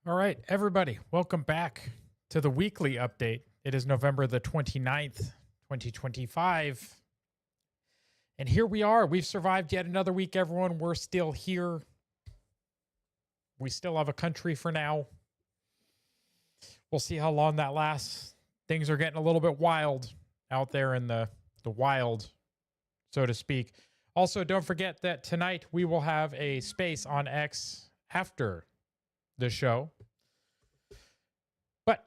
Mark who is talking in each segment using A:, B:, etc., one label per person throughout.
A: All right, everybody, welcome back to the weekly update. It is November the 29th, 2025. And here we are. We've survived yet another week, everyone. We're still here. We still have a country for now. We'll see how long that lasts. Things are getting a little bit wild out there in the wild, so to speak. Also, don't forget that tonight we will have a space on X after the show. But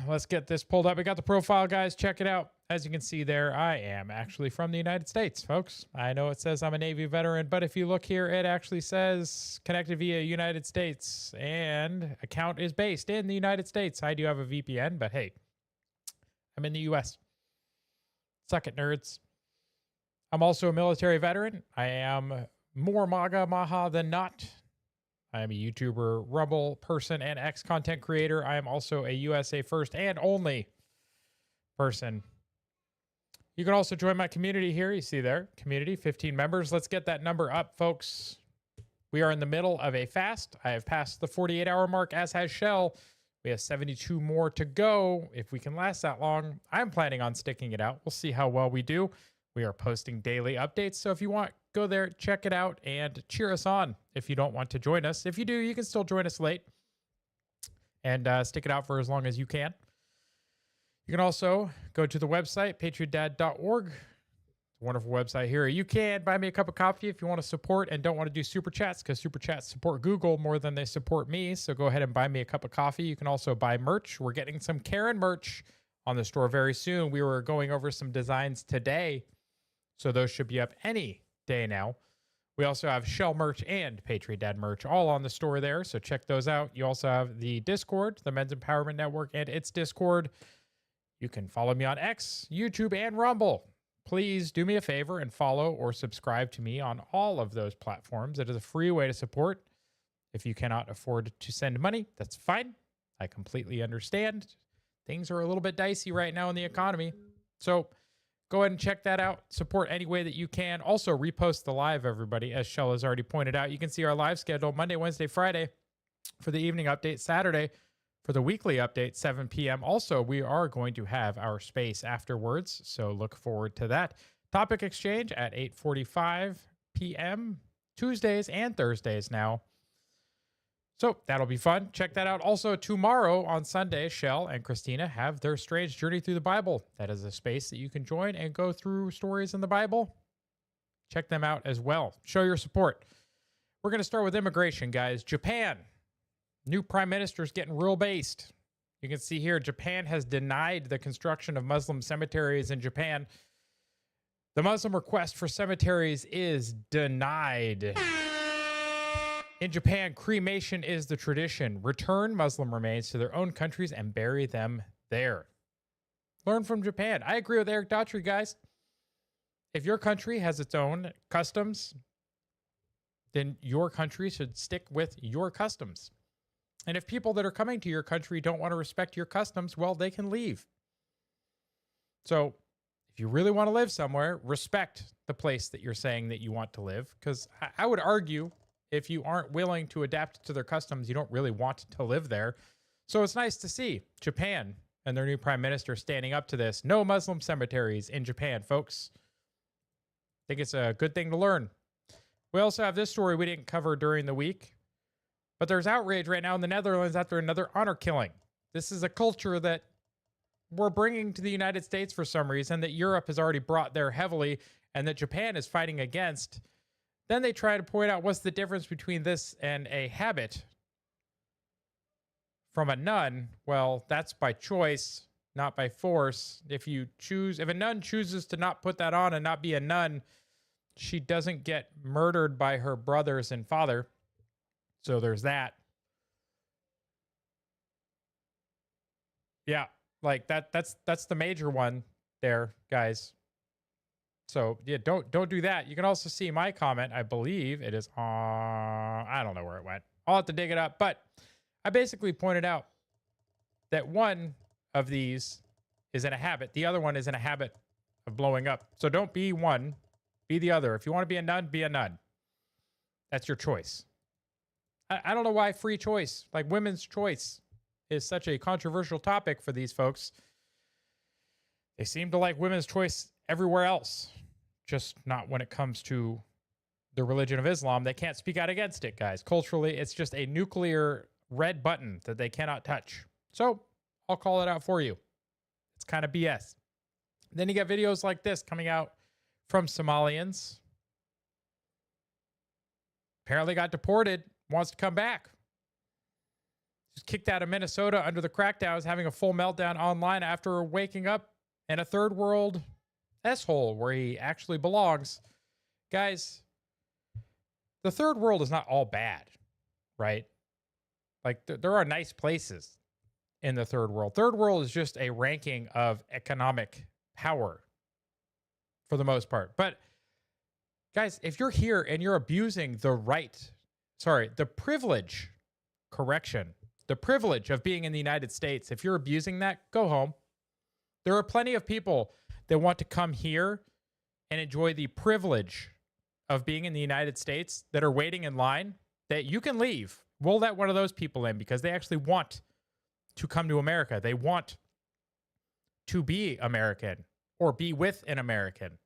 A: let's get this pulled up. We got the profile, guys. Check it out. As you can see there, I am actually from the United States, folks. I know it says I'm a Navy veteran, but if you look here, it actually says connected via United States and account is based in the United States. I do have a VPN, but hey, I'm in the US. Suck it, nerds. I'm also a military veteran. I am more MAGA Maha than not. I am a YouTuber, Rumble person, and X content creator. I am also a USA first and only person. You can also join my community here. You see there, community, 15 members. Let's get that number up, folks. We are in the middle of a fast. I have passed the 48-hour mark, as has Shell. We have 72 more to go. If we can last that long, I'm planning on sticking it out. We'll see how well we do. We are posting daily updates, so if you want, go there, check it out, and cheer us on if you don't want to join us. If you do, you can still join us late and stick it out for as long as you can. You can also go to the website, patriotdad.org. It's a wonderful website here. You can buy me a cup of coffee if you want to support and don't want to do super chats, because super chats support Google more than they support me. So go ahead and buy me a cup of coffee. You can also buy merch. We're getting some Karen merch on the store very soon. We were going over some designs today, so those should be up any day now. We also have Shell merch and Patriot Dad merch all on the store there, so check those out. You also have the Discord, the Men's Empowerment Network, and its Discord. You can follow me on X, YouTube, and Rumble. Please do me a favor and follow or subscribe to me on all of those platforms. It is a free way to support. If you cannot afford to send money, that's fine. I completely understand. Things are a little bit dicey right now in the economy. So go ahead and check that out. Support any way that you can. Also, repost the live, everybody. As Shell has already pointed out, you can see our live schedule Monday, Wednesday, Friday for the evening update, Saturday for the weekly update, 7 p.m. Also, we are going to have our space afterwards, so look forward to that. Topic exchange at 8:45 p.m. Tuesdays and Thursdays now. So that'll be fun. Check that out. Also, tomorrow on Sunday, Shell and Christina have their strange journey through the Bible. That is a space that you can join and go through stories in the Bible. Check them out as well. Show your support. We're going to start with immigration, guys. Japan. New prime minister is getting real based. You can see here, Japan has denied the construction of Muslim cemeteries in Japan. The Muslim request for cemeteries is denied. In Japan, cremation is the tradition. Return Muslim remains to their own countries and bury them there. Learn from Japan. I agree with Eric Daughtry, guys. If your country has its own customs, then your country should stick with your customs. And if people that are coming to your country don't want to respect your customs, well, they can leave. So if you really want to live somewhere, respect the place that you're saying that you want to live. Because I would argue, if you aren't willing to adapt to their customs, you don't really want to live there. So it's nice to see Japan and their new prime minister standing up to this. No Muslim cemeteries in Japan, folks. I think it's a good thing to learn. We also have this story we didn't cover during the week, but there's outrage right now in the Netherlands after another honor killing. This is a culture that we're bringing to the United States for some reason, that Europe has already brought there heavily and that Japan is fighting against. Then they try to point out what's the difference between this and a habit from a nun. Well, that's by choice, not by force. If a nun chooses to not put that on and not be a nun, she doesn't get murdered by her brothers and father. So there's that. Yeah, like that's the major one there, guys. So yeah, don't do that. You can also see my comment. I believe it is on, I don't know where it went. I'll have to dig it up. But I basically pointed out that one of these is in a habit. The other one is in a habit of blowing up. So don't be one, be the other. If you want to be a nun, be a nun. That's your choice. I don't know why free choice, like women's choice, is such a controversial topic for these folks. They seem to like women's choice everywhere else, just not when it comes to the religion of Islam. They can't speak out against it, guys. Culturally, it's just a nuclear red button that they cannot touch. So I'll call it out for you. It's kind of BS. Then you get videos like this coming out from Somalians. Apparently got deported, wants to come back. Just kicked out of Minnesota under the crackdown, is having a full meltdown online after waking up in a third world S-hole where he actually belongs. Guys, the third world is not all bad, right? Like, there are nice places in the third world. Third world is just a ranking of economic power for the most part. But guys, if you're here and you're abusing the privilege of being in the United States, if you're abusing that, go home. There are plenty of people that want to come here and enjoy the privilege of being in the United States that are waiting in line, that you can leave. We'll let one of those people in because they actually want to come to America. They want to be American or be with an American.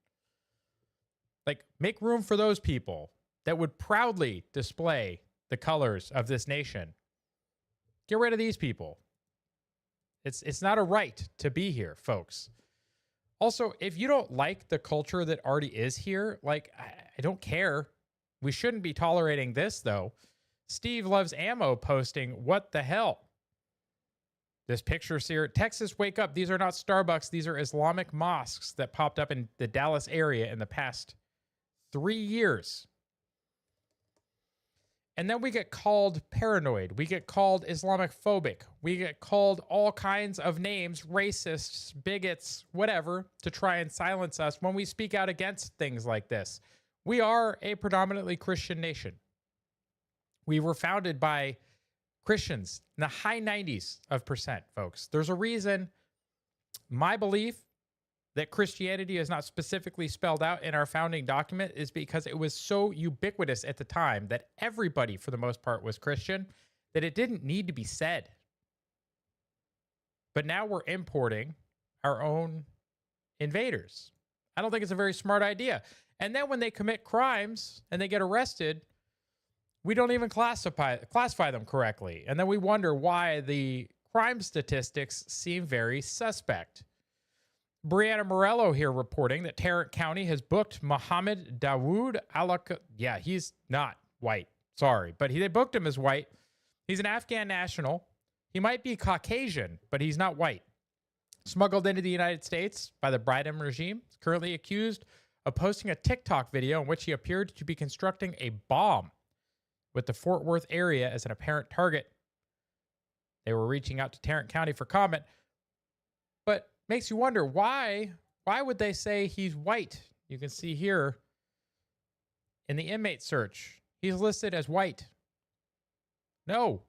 A: Like, make room for those people that would proudly display the colors of this nation. Get rid of these people. It's not a right to be here, folks. Also, if you don't like the culture that already is here, like, I don't care. We shouldn't be tolerating this, though. Steve Loves Ammo posting, what the hell? This picture's here. Texas, wake up. These are not Starbucks. These are Islamic mosques that popped up in the Dallas area in the past 3 years. And then we get called paranoid. We get called Islamophobic. We get called all kinds of names, racists, bigots, whatever, to try and silence us when we speak out against things like this. We are a predominantly Christian nation. We were founded by Christians in the high 90s%, folks. There's a reason my belief that Christianity is not specifically spelled out in our founding document is because it was so ubiquitous at the time that everybody, for the most part, was Christian, that it didn't need to be said. But now we're importing our own invaders. I don't think it's a very smart idea. And then when they commit crimes and they get arrested, we don't even classify them correctly. And then we wonder why the crime statistics seem very suspect. Brianna Morello here reporting that Tarrant County has booked Mohammed Dawood Alak. Yeah, he's not white. Sorry. But they booked him as white. He's an Afghan national. He might be Caucasian, but he's not white. Smuggled into the United States by the Biden regime. He's currently accused of posting a TikTok video in which he appeared to be constructing a bomb with the Fort Worth area as an apparent target. They were reaching out to Tarrant County for comment. But makes you wonder, why would they say he's white? You can see here in the inmate search, he's listed as white. No,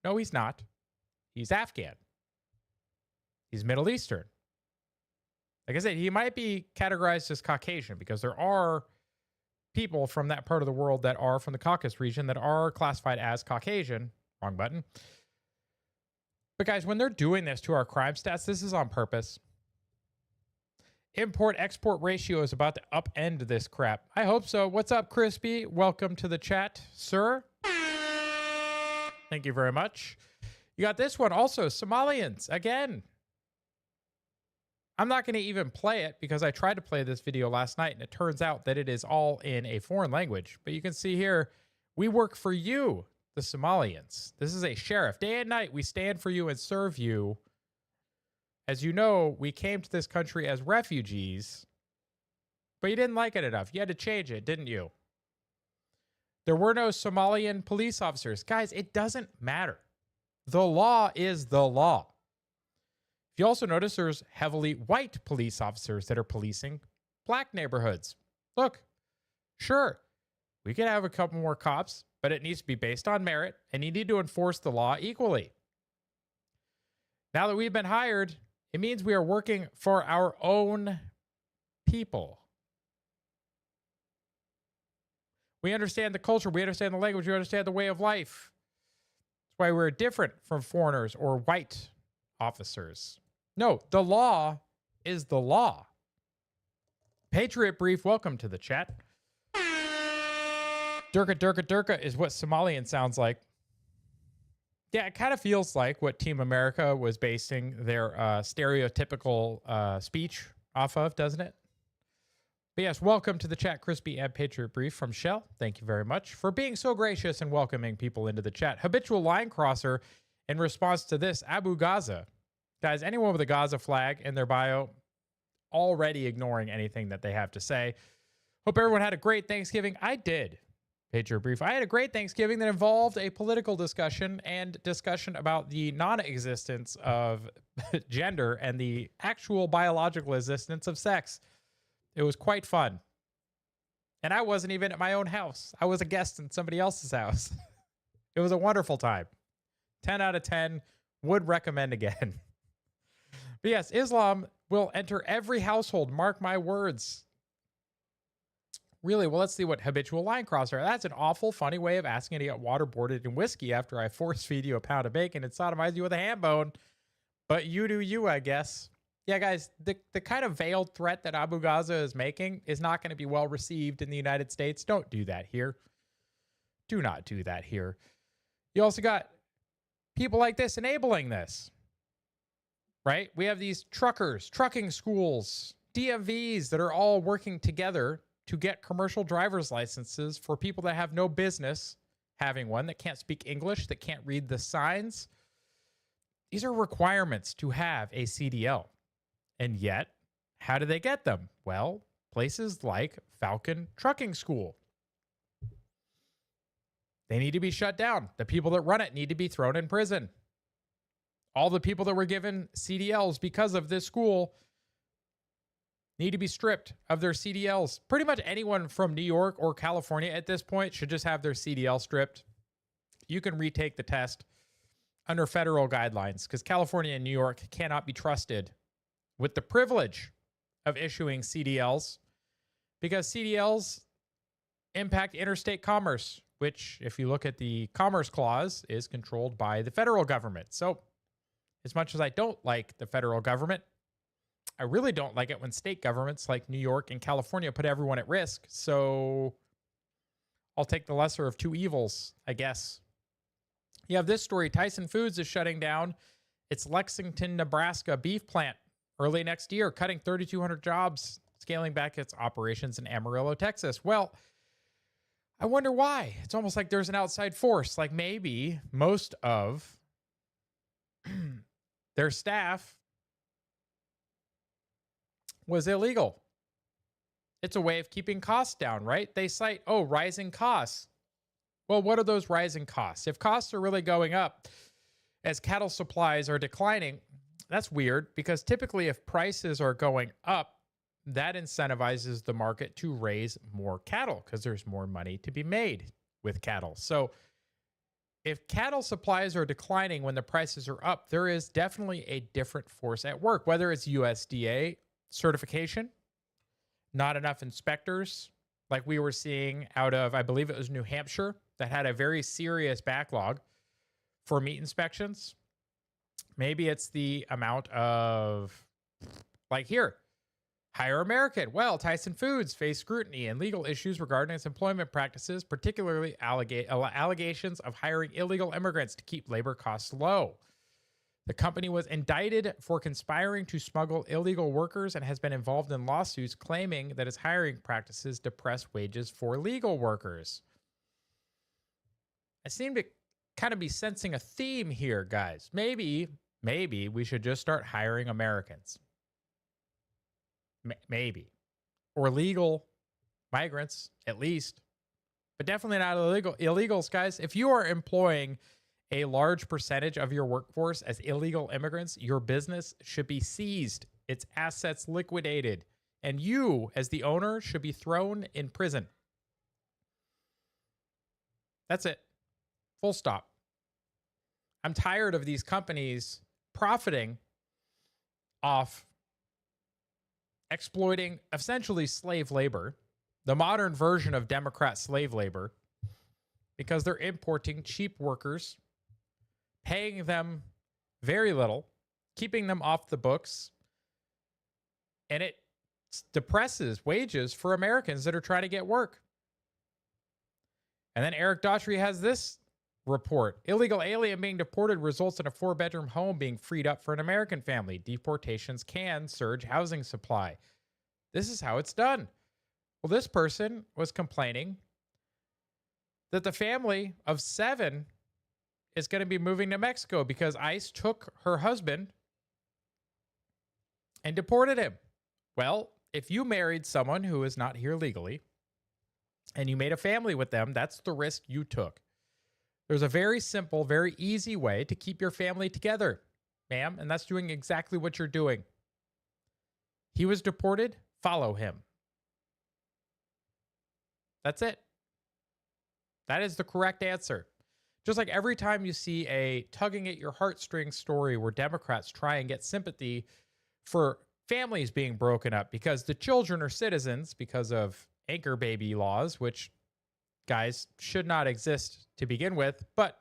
A: he's not. He's Afghan. He's Middle Eastern. Like I said, he might be categorized as Caucasian because there are people from that part of the world that are from the Caucasus region that are classified as Caucasian. Wrong button. But guys, when they're doing this to our crime stats, this is on purpose. Import-export ratio is about to upend this crap. I hope so. What's up, Crispy? Welcome to the chat, sir. Thank you very much. You got this one also, Somalians, again. I'm not going to even play it because I tried to play this video last night, and it turns out that it is all in a foreign language. But you can see here, we work for you, the Somalians. This is a sheriff. Day and night, we stand for you and serve you. As you know, we came to this country as refugees, but you didn't like it enough. You had to change it, didn't you? There were no Somalian police officers. Guys, it doesn't matter. The law is the law. If you also notice, there's heavily white police officers that are policing black neighborhoods. Look, sure, we could have a couple more cops, but it needs to be based on merit, and you need to enforce the law equally. Now that we've been hired, it means we are working for our own people. We understand the culture, we understand the language, we understand the way of life. That's why we're different from foreigners or white officers. No, the law is the law. Patriot Brief, welcome to the chat. Durka, Durka, Durka is what Somalian sounds like. Yeah, it kind of feels like what Team America was basing their stereotypical speech off of, doesn't it? But yes, welcome to the chat, Crispy and Patriot Brief from Shell. Thank you very much for being so gracious and welcoming people into the chat. Habitual line crosser, in response to this, Abu Gaza. Guys, anyone with a Gaza flag in their bio, already ignoring anything that they have to say. Hope everyone had a great Thanksgiving. I did. Patriot Brief. I had a great Thanksgiving that involved a political discussion and discussion about the non-existence of gender and the actual biological existence of sex. It was quite fun. And I wasn't even at my own house. I was a guest in somebody else's house. It was a wonderful time. 10 out of 10. Would recommend again. But yes, Islam will enter every household. Mark my words. Really? Well, let's see what habitual line crosser. That's an awful funny way of asking to get waterboarded in whiskey after I force feed you a pound of bacon and sodomize you with a ham bone. But you do you, I guess. Yeah, guys, the kind of veiled threat that Abu Gaza is making is not going to be well received in the United States. Don't do that here. Do not do that here. You also got people like this enabling this, right? We have these truckers, trucking schools, DMVs that are all working together to get commercial driver's licenses for people that have no business having one, that can't speak English, that can't read the signs. These are requirements to have a CDL. And yet, how do they get them? Well, places like Falcon Trucking School. They need to be shut down. The people that run it need to be thrown in prison. All the people that were given CDLs because of this school need to be stripped of their CDLs. Pretty much anyone from New York or California at this point should just have their CDL stripped. You can retake the test under federal guidelines because California and New York cannot be trusted with the privilege of issuing CDLs because CDLs impact interstate commerce, which, if you look at the Commerce Clause, is controlled by the federal government. So, as much as I don't like the federal government, I really don't like it when state governments like New York and California put everyone at risk. So I'll take the lesser of two evils, I guess. You have this story. Tyson Foods is shutting down its Lexington, Nebraska beef plant early next year, cutting 3,200 jobs, scaling back its operations in Amarillo, Texas. Well, I wonder why. It's almost like there's an outside force. Like maybe most of their staff was illegal. It's a way of keeping costs down, right? They cite, rising costs. Well, what are those rising costs? If costs are really going up as cattle supplies are declining, that's weird because typically if prices are going up, that incentivizes the market to raise more cattle because there's more money to be made with cattle. So if cattle supplies are declining when the prices are up, there is definitely a different force at work, whether it's USDA certification, not enough inspectors, like we were seeing out of, I believe it was New Hampshire, that had a very serious backlog for meat inspections. Maybe it's the amount of, like here, Hire American. Well, Tyson Foods faced scrutiny and legal issues regarding its employment practices, particularly allegations of hiring illegal immigrants to keep labor costs low. The company was indicted for conspiring to smuggle illegal workers and has been involved in lawsuits claiming that its hiring practices depress wages for legal workers. I seem to kind of be sensing a theme here, guys. Maybe we should just start hiring Americans. Maybe. Or legal migrants, at least. But definitely not illegal. Illegals, guys. If you are employing a large percentage of your workforce as illegal immigrants, your business should be seized, its assets liquidated, and you, as the owner, should be thrown in prison. That's it. Full stop. I'm tired of these companies profiting off exploiting essentially slave labor, the modern version of Democrat slave labor, because they're importing cheap workers paying them very little, keeping them off the books, and it depresses wages for Americans that are trying to get work. And then Eric Daughtry has this report. Illegal alien being deported results in a 4-bedroom home being freed up for an American family. Deportations can surge housing supply. This is how it's done. Well, this person was complaining that the family of 7 is going to be moving to Mexico because ICE took her husband and deported him. Well, if you married someone who is not here legally and you made a family with them, that's the risk you took. There's a very simple, very easy way to keep your family together, ma'am, and that's doing exactly what you're doing. He was deported, follow him. That's it. That is the correct answer. Just like every time you see a tugging at your heartstrings story where Democrats try and get sympathy for families being broken up because the children are citizens because of anchor baby laws, which, guys, should not exist to begin with. But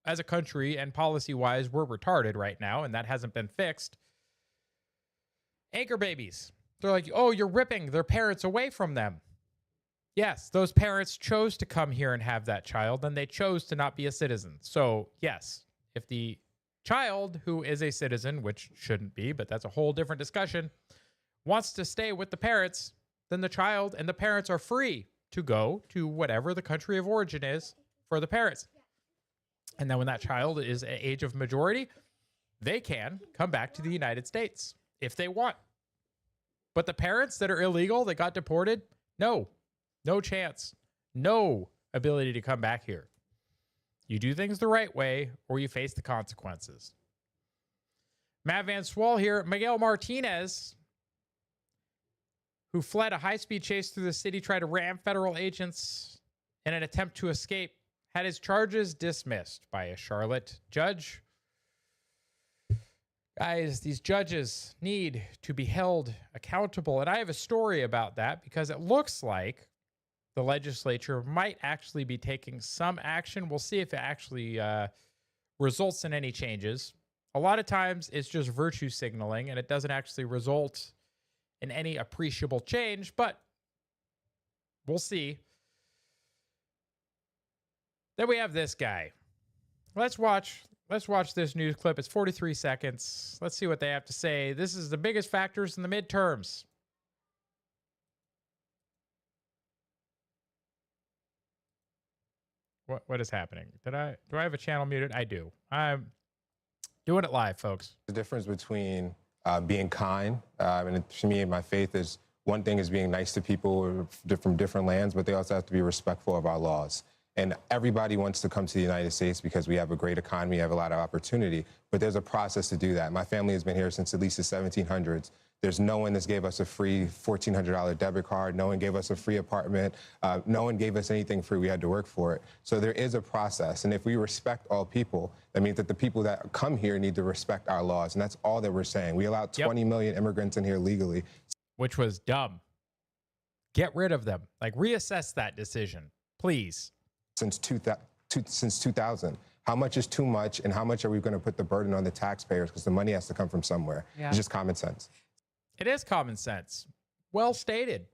A: as a country and policy-wise, we're retarded right now, and that hasn't been fixed. Anchor babies. They're like, oh, you're ripping their parents away from them. Yes, those parents chose to come here and have that child, and they chose to not be a citizen. So, yes, if the child who is a citizen, which shouldn't be, but that's a whole different discussion, wants to stay with the parents, then the child and the parents are free to go to whatever the country of origin is for the parents. And then when that child is at age of majority, they can come back to the United States if they want. But the parents that are illegal, that got deported, no chance, no ability to come back here. You do things the right way or you face the consequences. Matt Van Swol here. Miguel Martinez, who fled a high-speed chase through the city, tried to ram federal agents in an attempt to escape, had his charges dismissed by a Charlotte judge. Guys, these judges need to be held accountable. And I have a story about that because it looks like the legislature might actually be taking some action. We'll see if it actually results in any changes. A lot of times it's just virtue signaling and it doesn't actually result in any appreciable change, but we'll see. Then we have this guy. Let's watch this news clip. It's 43 seconds. Let's see what they have to say. This is the biggest factors in the midterms. What is happening? Do I have a channel muted? I do. I'm doing it live, folks.
B: The difference between being kind, and to me, my faith is one thing is being nice to people from different lands, but they also have to be respectful of our laws. And everybody wants to come to the United States because we have a great economy, have a lot of opportunity, but there's a process to do that. My family has been here since at least the 1700s. There's no one that's gave us a free $1,400 debit card. No one gave us a free apartment. No one gave us anything free. We had to work for it. So there is a process. And if we respect all people, that means that the people that come here need to respect our laws. And that's all that we're saying. We allowed 20 million immigrants in here legally.
A: Which was dumb. Get rid of them. Like, reassess that decision, please.
B: Since 2000. How much is too much, and how much are we going to put the burden on the taxpayers? Because the money has to come from somewhere. Yeah. It's just common sense.
A: It is common sense. Well stated.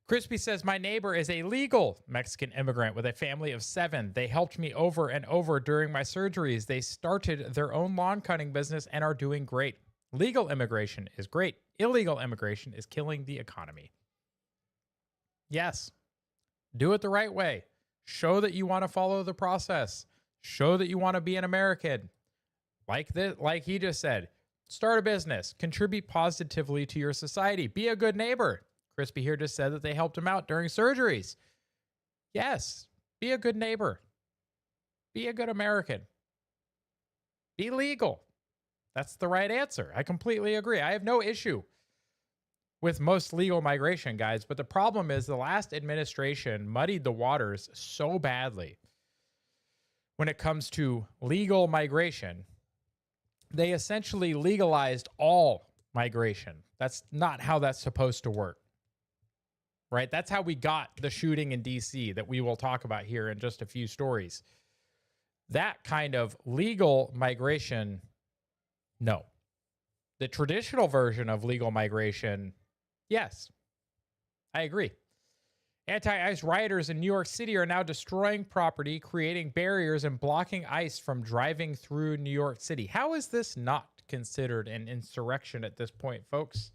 A: Crispy says, my neighbor is a legal Mexican immigrant with a family of 7. They helped me over and over during my surgeries. They started their own lawn cutting business and are doing great. Legal immigration is great. Illegal immigration is killing the economy. Yes. Do it the right way. Show that you want to follow the process. Show that you want to be an American. Like he just said, start a business. Contribute positively to your society. Be a good neighbor. Crispy here just said that they helped him out during surgeries. Yes, be a good neighbor. Be a good American. Be legal. That's the right answer. I completely agree. I have no issue with most legal migration, guys. But the problem is the last administration muddied the waters so badly when it comes to legal migration. They essentially legalized all migration. That's not how that's supposed to work, right? That's how we got the shooting in D.C. that we will talk about here in just a few stories. That kind of legal migration, no. The traditional version of legal migration, yes, I agree. Anti-ICE rioters in New York City are now destroying property, creating barriers, and blocking ICE from driving through New York City. How is this not considered an insurrection at this point, folks?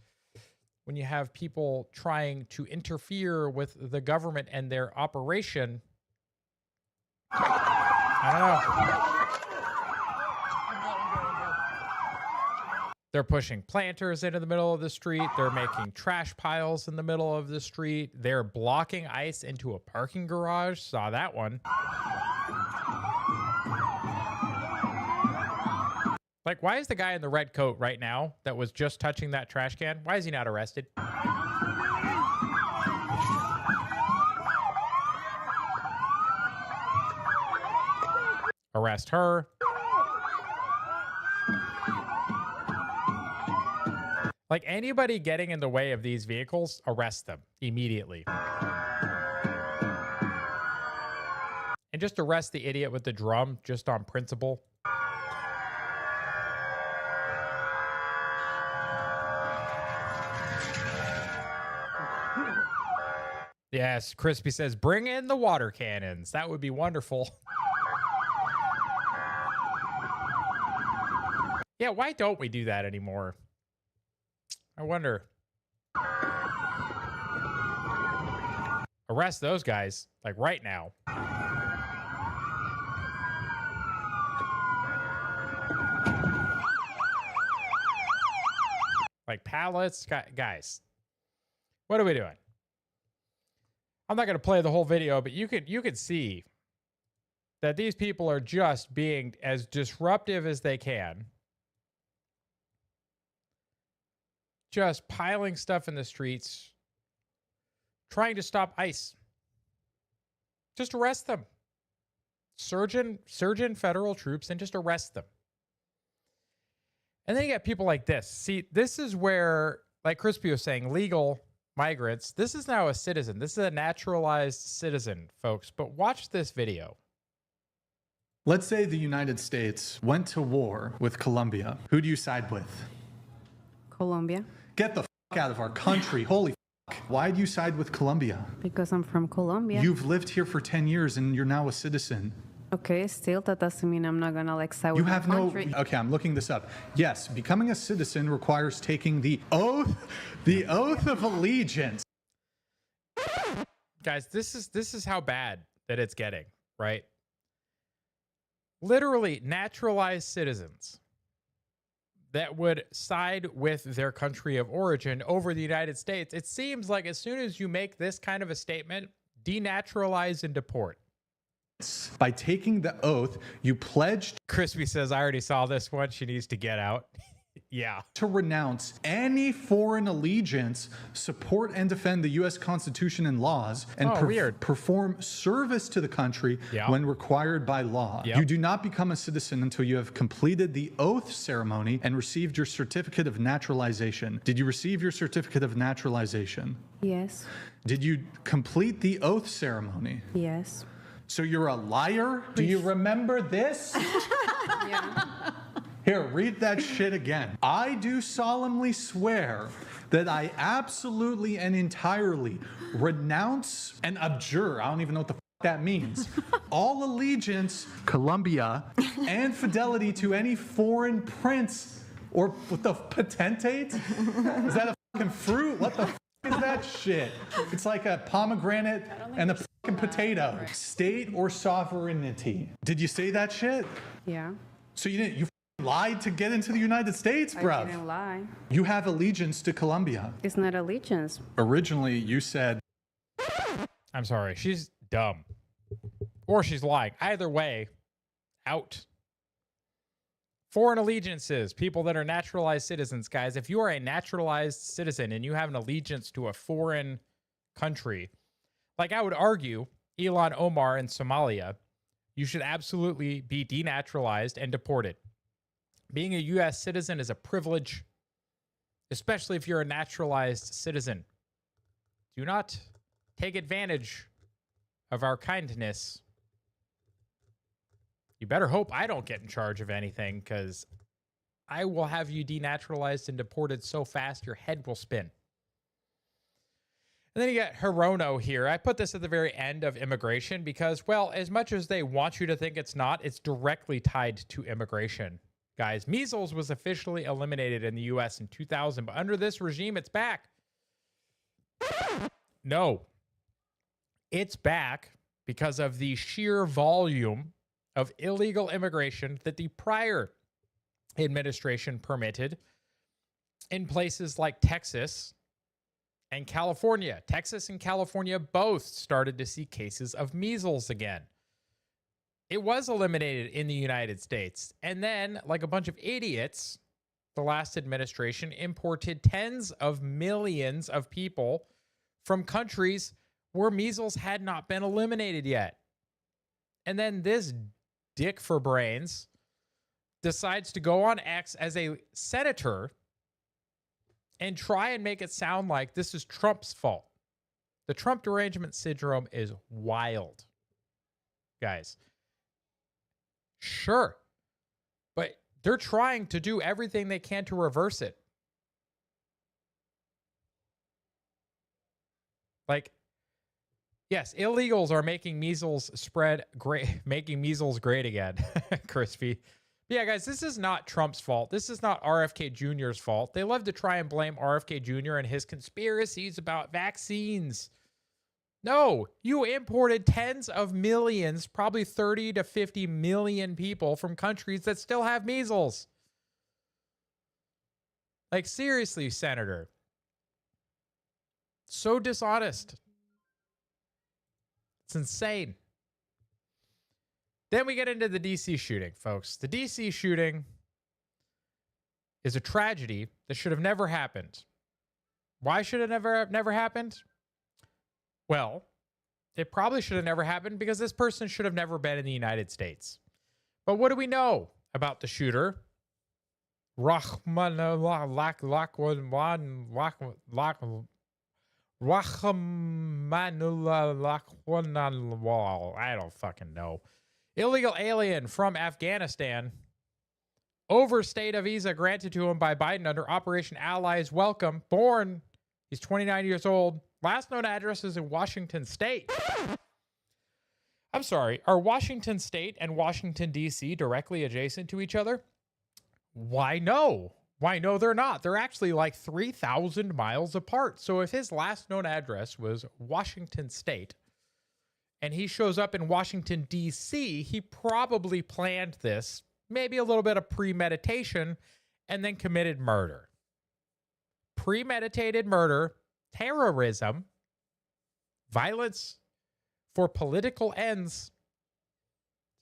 A: When you have people trying to interfere with the government and their operation, I don't know. They're pushing planters into the middle of the street. They're making trash piles in the middle of the street. They're blocking ICE into a parking garage. Saw that one. Like, why is the guy in the red coat right now that was just touching that trash can? Why is he not arrested? Arrest her. Like, anybody getting in the way of these vehicles, arrest them immediately. And just arrest the idiot with the drum just on principle. Yes, Crispy says, bring in the water cannons. That would be wonderful. Yeah, why don't we do that anymore? I wonder. Arrest those guys, like right now. Like pallets, guys. What are we doing? I'm not going to play the whole video, but you could see that these people are just being as disruptive as they can. Just piling stuff in the streets, trying to stop ICE. Just arrest them. Surge in federal troops and just arrest them. And then you got people like this. See, this is where, like Crispy was saying, legal migrants, this is now a citizen. This is a naturalized citizen, folks. But watch this video.
C: Let's say the United States went to war with Colombia. Who do you side with?
D: Colombia.
C: Get the fuck out of our country. Holy fuck. Why do you side with Colombia?
D: Because I'm from Colombia.
C: You've lived here for 10 years and you're now a citizen.
D: Okay, still, that doesn't mean I'm not gonna side with
C: You
D: my
C: have no...
D: country.
C: Okay, I'm looking this up. Yes, becoming a citizen requires taking the oath of allegiance.
A: Guys, this is how bad that it's getting, right? Literally naturalized citizens that would side with their country of origin over the United States. It seems like as soon as you make this kind of a statement, denaturalize and deport.
C: By taking the oath, you pledged...
A: Crispy says, I already saw this one. She needs to get out. Yeah.
C: ...to renounce any foreign allegiance, support and defend the U.S. Constitution and laws, and perform service to the country when required by law. You do not become a citizen until you have completed the oath ceremony and received your certificate of naturalization. Did you receive your certificate of naturalization?
D: Yes.
C: Did you complete the oath ceremony?
D: Yes.
C: So you're a liar? Do you remember this?
D: Yeah.
C: Here, read that shit again. I do solemnly swear that I absolutely and entirely renounce and abjure, I don't even know what the that means, all allegiance, Colombia, and fidelity to any foreign prince or what the potentate? Is that a fucking fruit? What the is that shit? It's like a pomegranate and a fucking potato. State or sovereignty. Did you say that shit?
D: Yeah.
C: So you lied to get into the United States, bruv.
D: I didn't lie.
C: You have allegiance to Colombia.
D: It's not allegiance.
C: Originally, you said...
A: I'm sorry. She's dumb. Or she's lying. Either way, out. Foreign allegiances, people that are naturalized citizens, guys. If you are a naturalized citizen and you have an allegiance to a foreign country, like I would argue, Ilhan Omar in Somalia, you should absolutely be denaturalized and deported. Being a U.S. citizen is a privilege, especially if you're a naturalized citizen. Do not take advantage of our kindness You better hope I don't get in charge of anything, because I will have you denaturalized and deported so fast your head will spin. And then you got Hirono here. I put this at the very end of immigration because, well, as much as they want you to think it's not, it's directly tied to immigration. Guys, measles was officially eliminated in the U.S. in 2000, but under this regime, it's back. No. It's back because of the sheer volume of illegal immigration that the prior administration permitted in places like Texas and California. Texas and California both started to see cases of measles again. It was eliminated in the United States. And then, like a bunch of idiots, the last administration imported tens of millions of people from countries where measles had not been eliminated yet. And then this dick for brains decides to go on X as a senator and try and make it sound like this is Trump's fault. The Trump derangement syndrome is wild, guys. Sure, but they're trying to do everything they can to reverse it. Like, yes, illegals are making measles spread great, making measles great again, Crispy. Yeah, guys, this is not Trump's fault. This is not RFK Jr.'s fault. They love to try and blame RFK Jr. and his conspiracies about vaccines. No, you imported tens of millions, probably 30 to 50 million people from countries that still have measles. Like, seriously, Senator. So dishonest. It's insane. Then we get into the DC shooting, folks. The DC shooting is a tragedy that should have never happened. Why should it never happened? Well, it probably should have never happened because this person should have never been in the United States. But what do we know about the shooter? I don't fucking know. Illegal alien from Afghanistan. Overstayed a visa granted to him by Biden under Operation Allies Welcome. Born, he's 29 years old. Last known address is in Washington State. I'm sorry, are Washington State and Washington, D.C. directly adjacent to each other? Why no? Why no, they're not. They're actually like 3,000 miles apart. So if his last known address was Washington State and he shows up in Washington, D.C., he probably planned this, maybe a little bit of premeditation, and then committed murder. Premeditated murder, terrorism, violence for political ends.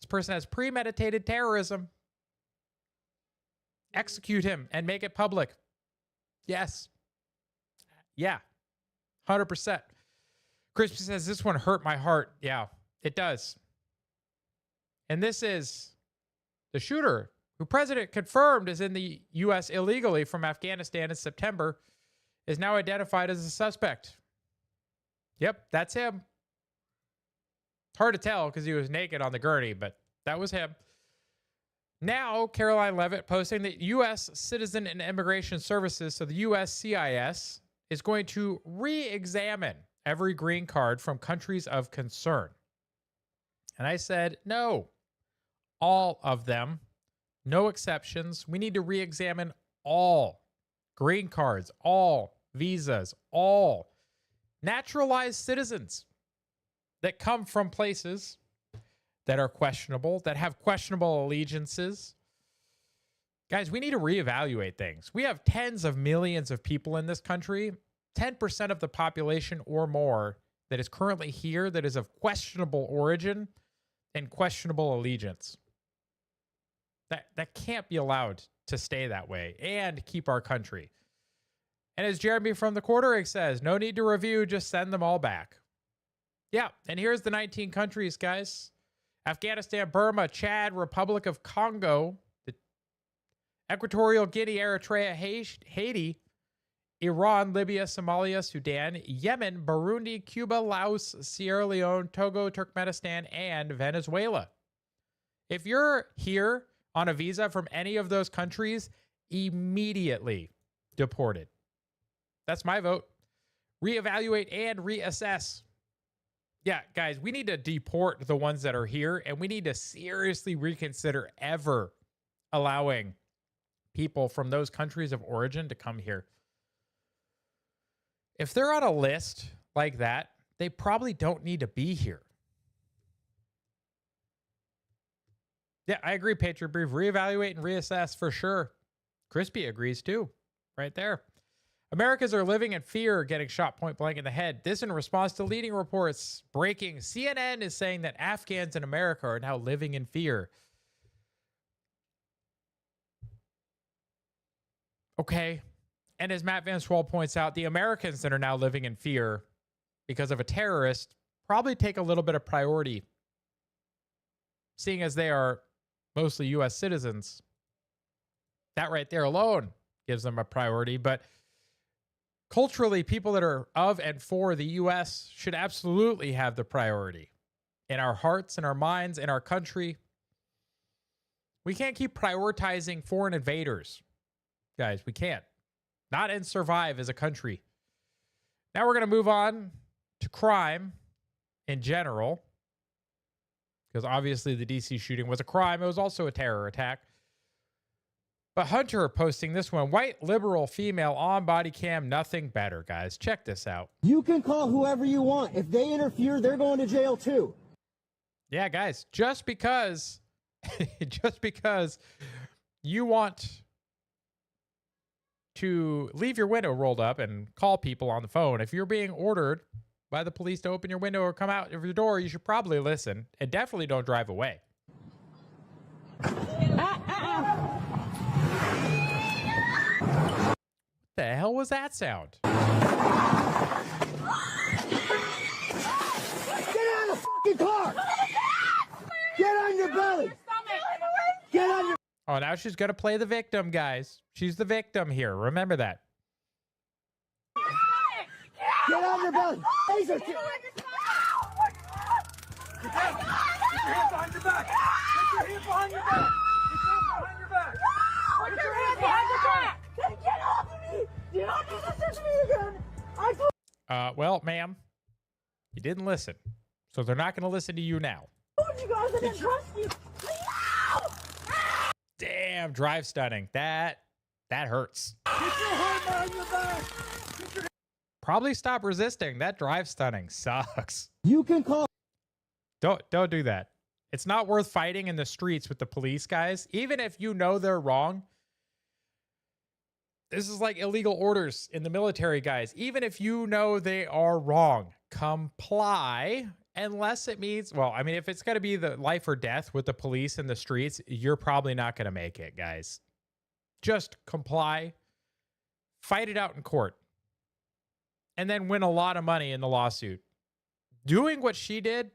A: This person has premeditated terrorism. Execute him and make it public. Yes. Yeah. 100%. Crispy says, this one hurt my heart. Yeah, it does. And this is the shooter who president confirmed is in the U.S. illegally from Afghanistan in September, is now identified as a suspect. Yep, that's him. Hard to tell because he was naked on the gurney, but that was him. Now, Caroline Levitt posting that U.S. Citizen and Immigration Services, so the USCIS, is going to re-examine every green card from countries of concern. And I said, no, all of them, no exceptions. We need to re-examine all green cards, all visas, all naturalized citizens that come from places that are questionable, that have questionable allegiances. Guys, we need to reevaluate things. We have tens of millions of people in this country, 10% of the population or more that is currently here that is of questionable origin and questionable allegiance. That can't be allowed to stay that way and keep our country. And as Jeremy from the Quarter Egg says, no need to review, just send them all back. Yeah, and here's the 19 countries, guys. Afghanistan, Burma, Chad, Republic of Congo, Equatorial Guinea, Eritrea, Haiti, Iran, Libya, Somalia, Sudan, Yemen, Burundi, Cuba, Laos, Sierra Leone, Togo, Turkmenistan, and Venezuela. If you're here on a visa from any of those countries, immediately deported. That's my vote. Reevaluate and reassess. Yeah, guys, we need to deport the ones that are here, and we need to seriously reconsider ever allowing people from those countries of origin to come here. If they're on a list like that, they probably don't need to be here. Yeah, I agree, Patriot Brief. Reevaluate and reassess for sure. Crispy agrees too, right there. Americans are living in fear, getting shot point blank in the head. This in response to leading reports breaking. CNN is saying that Afghans in America are now living in fear. Okay. And as Matt Van Swol points out, the Americans that are now living in fear because of a terrorist probably take a little bit of priority, seeing as they are mostly U.S. citizens. That right there alone gives them a priority. But culturally, people that are of and for the U.S. should absolutely have the priority in our hearts, in our minds, in our country. We can't keep prioritizing foreign invaders. Guys, we can't. Not and survive as a country. Now we're going to move on to crime in general, because obviously the DC shooting was a crime. It was also a terror attack. But Hunter posting this one, white liberal female on body cam, nothing better, guys. Check this out.
E: You can call whoever you want. If they interfere, they're going to jail too.
A: Yeah, guys, just because you want to leave your window rolled up and call people on the phone, if you're being ordered by the police to open your window or come out of your door, you should probably listen and definitely don't drive away. What the hell was that sound?
E: Get out of the fucking car! Get on your belly! Get on your...
A: Oh, now she's going to play the victim, guys. She's the victim here. Remember that.
E: Get on your belly! Taser!
F: Get your hands behind your back! Get your hands behind your back! Get your hands behind your back!
G: Get off of me! Do not do this to me again!
A: Well, ma'am, you didn't listen. So they're not going to listen to you now.
G: told you guys I didn't trust you!
A: Damn, drive stunning. That hurts.
F: Get your hand behind your back!
A: Probably stop resisting. That drive stunning sucks.
E: You can call...
A: Don't do that. It's not worth fighting in the streets with the police, guys. Even if you know they're wrong. This is like illegal orders in the military, guys. Even if you know they are wrong, comply. Unless it means, well, I mean, if it's going to be the life or death with the police in the streets, you're probably not going to make it, guys. Just comply. Fight it out in court. And then win a lot of money in the lawsuit. Doing what she did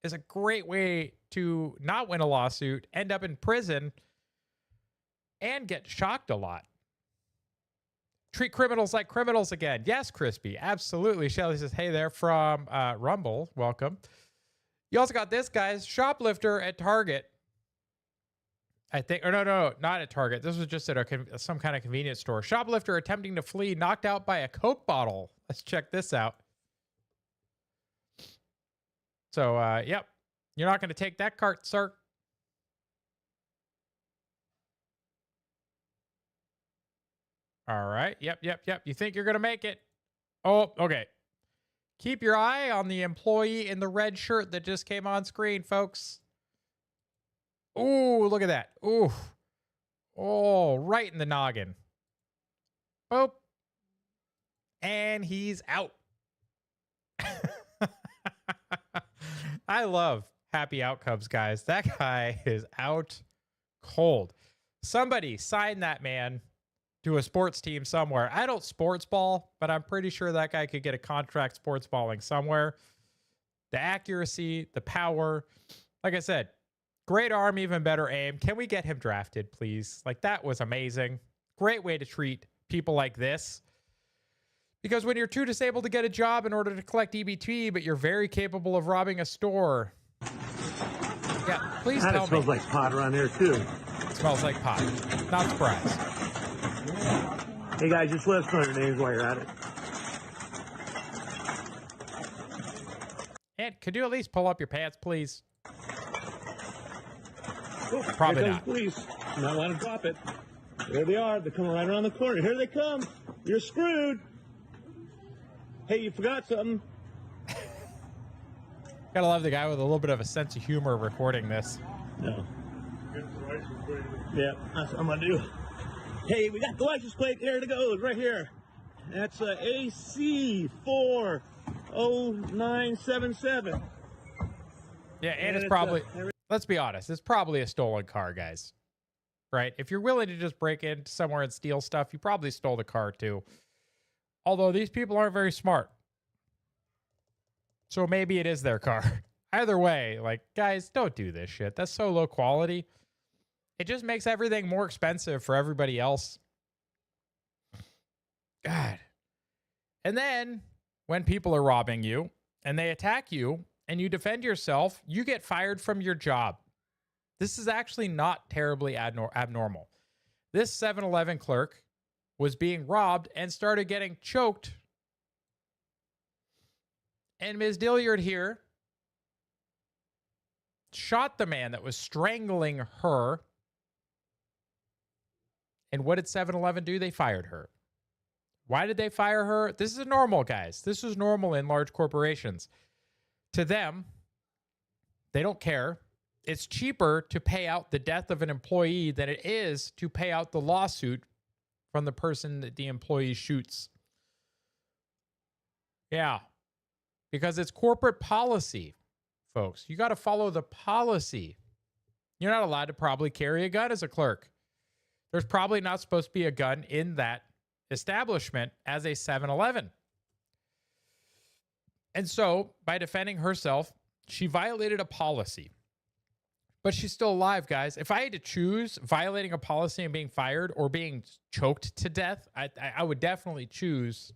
A: is a great way to not win a lawsuit, end up in prison, and get shocked a lot. Treat criminals like criminals again. Yes, Crispy. Absolutely. Shelly says, hey there from Rumble. Welcome. You also got this, guys. Shoplifter at Target. I think, or no, not at Target. This was just at some kind of convenience store. Shoplifter attempting to flee, knocked out by a Coke bottle. Let's check this out. So, yep. You're not going to take that cart, sir. All right. Yep. You think you're going to make it? Oh, okay. Keep your eye on the employee in the red shirt that just came on screen, folks. Ooh, look at that. Ooh. Oh, right in the noggin. Boop. And he's out. I love happy outcomes, guys. That guy is out cold. Somebody sign that man to a sports team somewhere. I don't sports ball, but I'm pretty sure that guy could get a contract sports balling somewhere. The accuracy, the power. Like I said, great arm, even better aim. Can we get him drafted, please? Like, that was amazing. Great way to treat people like this. Because when you're too disabled to get a job in order to collect EBT, but you're very capable of robbing a store. Yeah, Please
E: God,
A: tell
E: it smells
A: me.
E: like pot around here too.
A: It smells like pot. Not surprised.
E: Hey guys, just let us know your names while you're at it.
A: And could you at least pull up your pants, please?
E: Oh,
A: Probably
E: here
A: not.
E: comes police. You might want to drop it. There they are. They're coming right around the corner. Here they come. You're screwed. Hey, you forgot something.
A: Gotta love the guy with a little bit of a sense of humor recording this.
E: No. Yeah, that's what I'm gonna do. Hey, we got the license plate. There it goes, right here. That's AC 40977.
A: Yeah, and
E: And
A: it's
E: it's,
A: probably, let's be honest, it's probably a stolen car, guys. Right? If you're willing to just break into somewhere and steal stuff, you probably stole the car too. Although these people aren't very smart. So maybe it is their car. Either way, like, guys, don't do this shit. That's so low quality. It just makes everything more expensive for everybody else. God. And then when people are robbing you and they attack you and you defend yourself, you get fired from your job. This is actually not terribly abnormal. This 7-Eleven clerk was being robbed and started getting choked. And Ms. Dilliard here shot the man that was strangling her. And what did 7-Eleven do? They fired her. Why did they fire her? This is normal, guys. This is normal in large corporations. To them, they don't care. It's cheaper to pay out the death of an employee than it is to pay out the lawsuit from the person that the employee shoots. Yeah. Because it's corporate policy, folks. You got to follow the policy. You're not allowed to probably carry a gun as a clerk. There's probably not supposed to be a gun in that establishment as a 7-Eleven. And so, by defending herself, she violated a policy. But she's still alive, guys. If I had to choose violating a policy and being fired or being choked to death, I would definitely choose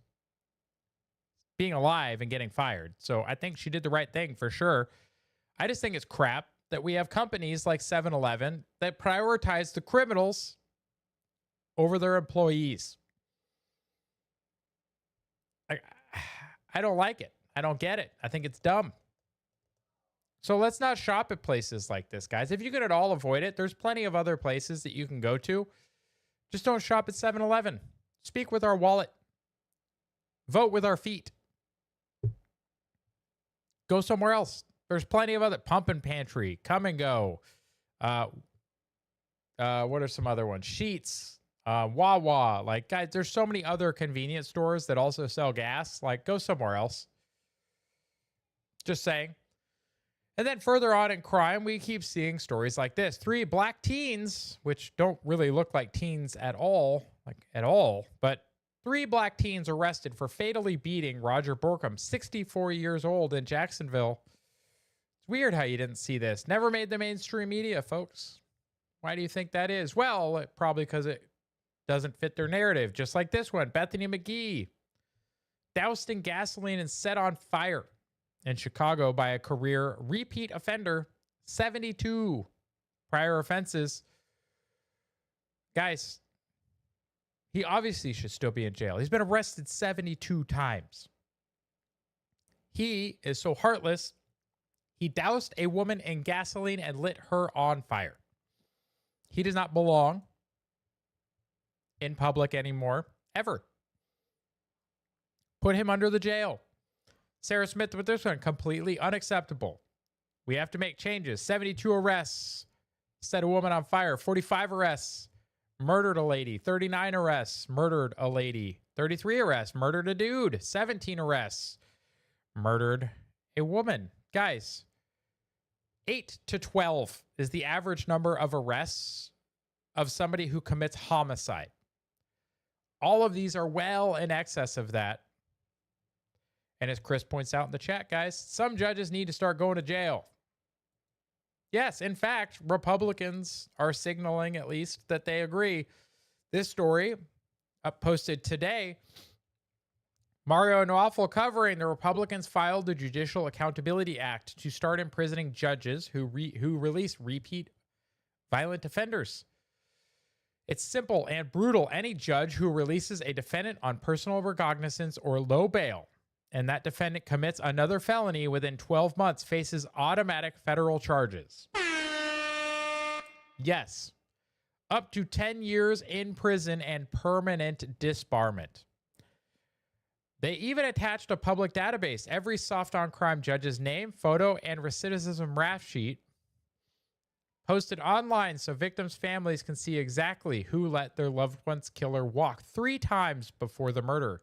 A: being alive and getting fired. So I think she did the right thing for sure. I just think it's crap that we have companies like 7-Eleven that prioritize the criminals over their employees. I don't like it. I don't get it. I think it's dumb. So let's not shop at places like this, guys. If you can at all avoid it, there's plenty of other places that you can go to. Just don't shop at 7-Eleven. Speak with our wallet. Vote with our feet. Go somewhere else. There's plenty of other Pump and Pantry, Come and Go. What are some other ones? Sheetz, Wawa. Like, guys, there's so many other convenience stores that also sell gas. Like, go somewhere else. Just saying. And then further on in crime, we keep seeing stories like this. 3 black teens, which don't really look like teens at all, but 3 black teens arrested for fatally beating Roger Borkham, 64 years old, in Jacksonville. It's weird how you didn't see this. Never made the mainstream media, folks. Why do you think that is? Well, probably because it doesn't fit their narrative. Just like this one, Bethany McGee, doused in gasoline and set on fire in Chicago by a career repeat offender, 72 prior offenses. Guys, he obviously should still be in jail. He's been arrested 72 times. He is so heartless, he doused a woman in gasoline and lit her on fire. He does not belong in public anymore, ever. Put him under the jail. Sarah Smith with this one, completely unacceptable. We have to make changes. 72 arrests, set a woman on fire. 45 arrests, murdered a lady. 39 arrests, murdered a lady. 33 arrests, murdered a dude. 17 arrests, murdered a woman. Guys, 8 to 12 is the average number of arrests of somebody who commits homicide. All of these are well in excess of that. And as Chris points out in the chat, guys, some judges need to start going to jail. Yes, in fact, Republicans are signaling at least that they agree. This story, posted today, Mario Nawfal covering the Republicans filed the Judicial Accountability Act to start imprisoning judges who release repeat violent offenders. It's simple and brutal. Any judge who releases a defendant on personal recognizance or low bail, and that defendant commits another felony within 12 months, faces automatic federal charges. Yes. Up to 10 years in prison and permanent disbarment. They even attached a public database. Every soft on crime judge's name, photo, and recidivism rap sheet posted online so victims' families can see exactly who let their loved one's killer walk 3 times before the murder.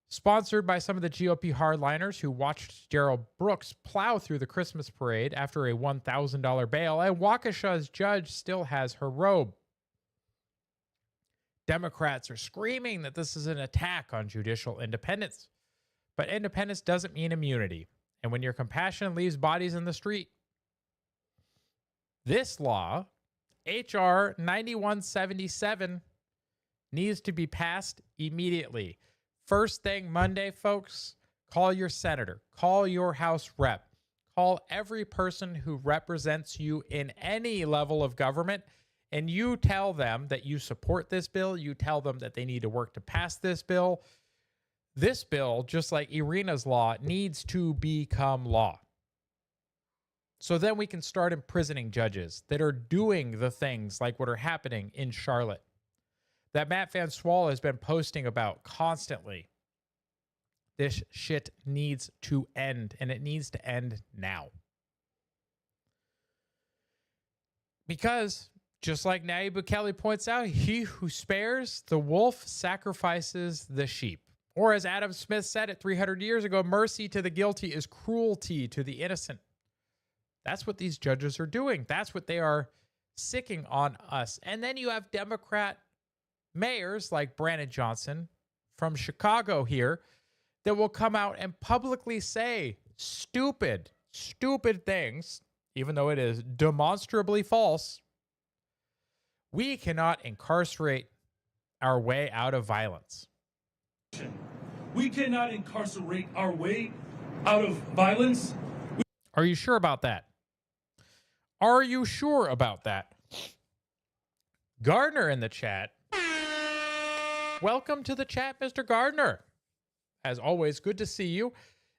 A: Sponsored by some of the GOP hardliners who watched Gerald Brooks plow through the Christmas parade after a $1,000 bail, and Waukesha's judge still has her robe. Democrats are screaming that this is an attack on judicial independence. But independence doesn't mean immunity. And when your compassion leaves bodies in the street, this law, H.R. 9177, needs to be passed immediately. First thing Monday, folks, call your senator, call your House rep, call every person who represents you in any level of government, and you tell them that you support this bill. You tell them that they need to work to pass this bill. This bill, just like Irina's law, needs to become law. So then we can start imprisoning judges that are doing the things like what are happening in Charlotte, that Matt Van Swal has been posting about constantly. This shit needs to end, and it needs to end now. Because, just like Nayib Bukele points out, he who spares the wolf sacrifices the sheep. Or as Adam Smith said it 300 years ago, mercy to the guilty is cruelty to the innocent. That's what these judges are doing. That's what they are sicking on us. And then you have Democrat mayors like Brandon Johnson from Chicago here that will come out and publicly say stupid things, even though it is demonstrably false. We cannot incarcerate our way out of violence.
H: We cannot incarcerate our way out of violence.
A: Are you sure about that? Are you sure about that? Gardner in the chat. Welcome to the chat, Mr. Gardner. As always, good to see you.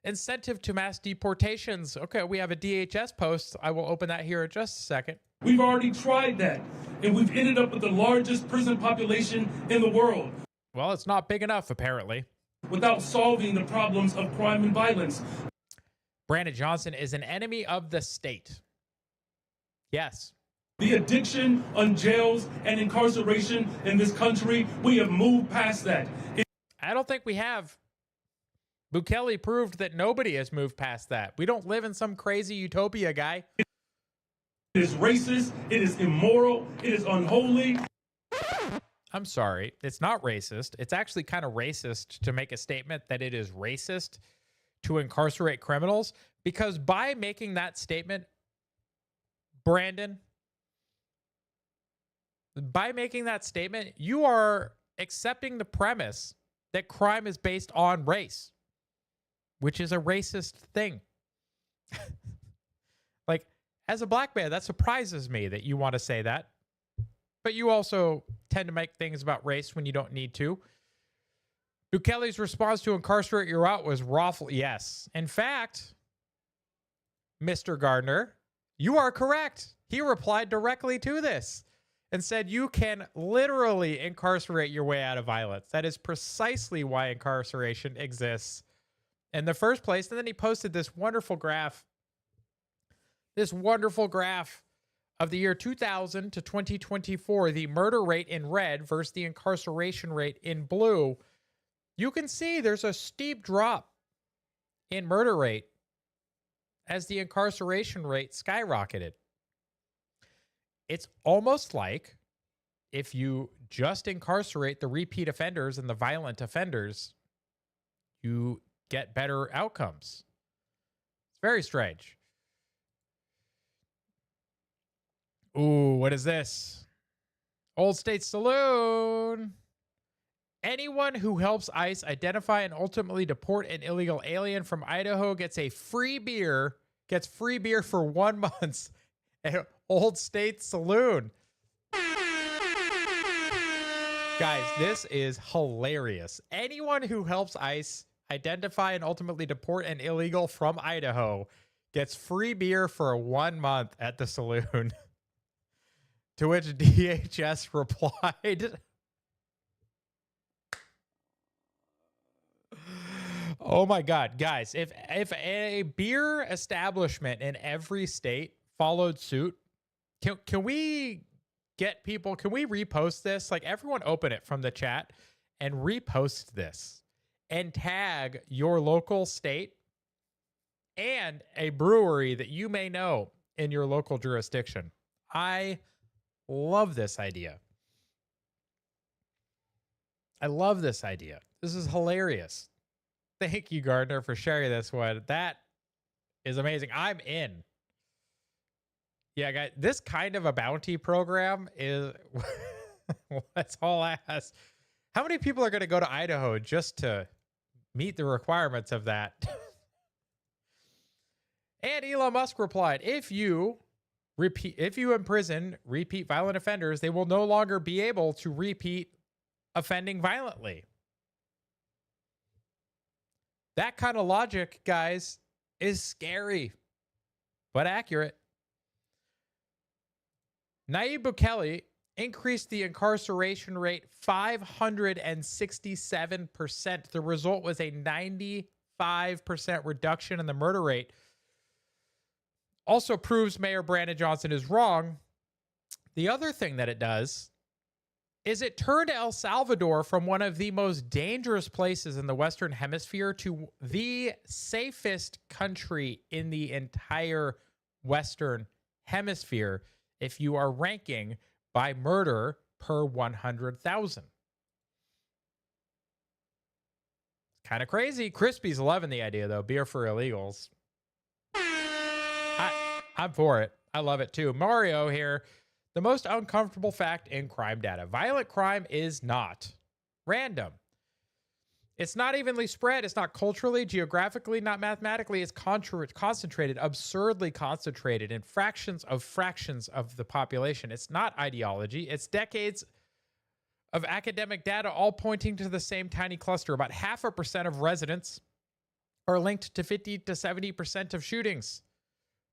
A: Incentive to mass deportations. Okay, we have a DHS post. I will open that here in just a second.
H: We've already tried that, and we've ended up with the largest prison population in the world.
A: Well, it's not big enough, apparently.
H: Without solving the problems of crime and violence.
A: Brandon Johnson is an enemy of the state. Yes.
H: The addiction on jails and incarceration in this country, we have moved past that.
A: I don't think we have. Bukele proved that nobody has moved past that. We don't live in some crazy utopia, guy.
H: It is racist. It is immoral. It is unholy.
A: I'm sorry. It's not racist. It's actually kind of racist to make a statement that it is racist to incarcerate criminals, because by making that statement, Brandon, by making that statement, you are accepting the premise that crime is based on race, which is a racist thing. Like, as a black man, that surprises me that you want to say that. But you also tend to make things about race when you don't need to. Bukele's response to incarcerate your out was rawful. Yes. In fact, Mr. Gardner, you are correct. He replied directly to this and said you can literally incarcerate your way out of violence. That is precisely why incarceration exists in the first place. And then he posted this wonderful graph of the year 2000 to 2024, the murder rate in red versus the incarceration rate in blue. You can see there's a steep drop in murder rate as the incarceration rate skyrocketed. It's almost like if you just incarcerate the repeat offenders and the violent offenders, you get better outcomes. It's very strange. Ooh, what is this? Old State Saloon. Anyone who helps ICE identify and ultimately deport an illegal alien from Idaho gets free beer for 1 month at Old State Saloon. Guys, this is hilarious. Anyone who helps ICE identify and ultimately deport an illegal from Idaho gets free beer for 1 month at the saloon. To which DHS replied, oh my God, guys, if a beer establishment in every state followed suit, can we get people, can we repost this? Like, everyone open it from the chat and repost this and tag your local state and a brewery that you may know in your local jurisdiction. I love this idea. I love this idea. This is hilarious. Thank you, Gardner, for sharing this one. That is amazing. I'm in. Yeah, guys, this kind of a bounty program is let's all ask. How many people are going to go to Idaho just to meet the requirements of that? And Elon Musk replied, if you imprison repeat violent offenders, they will no longer be able to repeat offending violently. That kind of logic, guys, is scary, but accurate. Nayib Bukele increased the incarceration rate 567%. The result was a 95% reduction in the murder rate. Also proves Mayor Brandon Johnson is wrong. The other thing that it does is it turned El Salvador from one of the most dangerous places in the Western Hemisphere to the safest country in the entire Western Hemisphere if you are ranking by murder per 100,000. Kind of crazy. Crispy's loving the idea, though. Beer for illegals. I'm for it. I love it, too. Mario here. The most uncomfortable fact in crime data. Violent crime is not random. It's not evenly spread. It's not culturally, geographically, not mathematically. It's concentrated, absurdly concentrated in fractions of the population. It's not ideology. It's decades of academic data all pointing to the same tiny cluster. About 0.5% of residents are linked to 50 to 70% of shootings.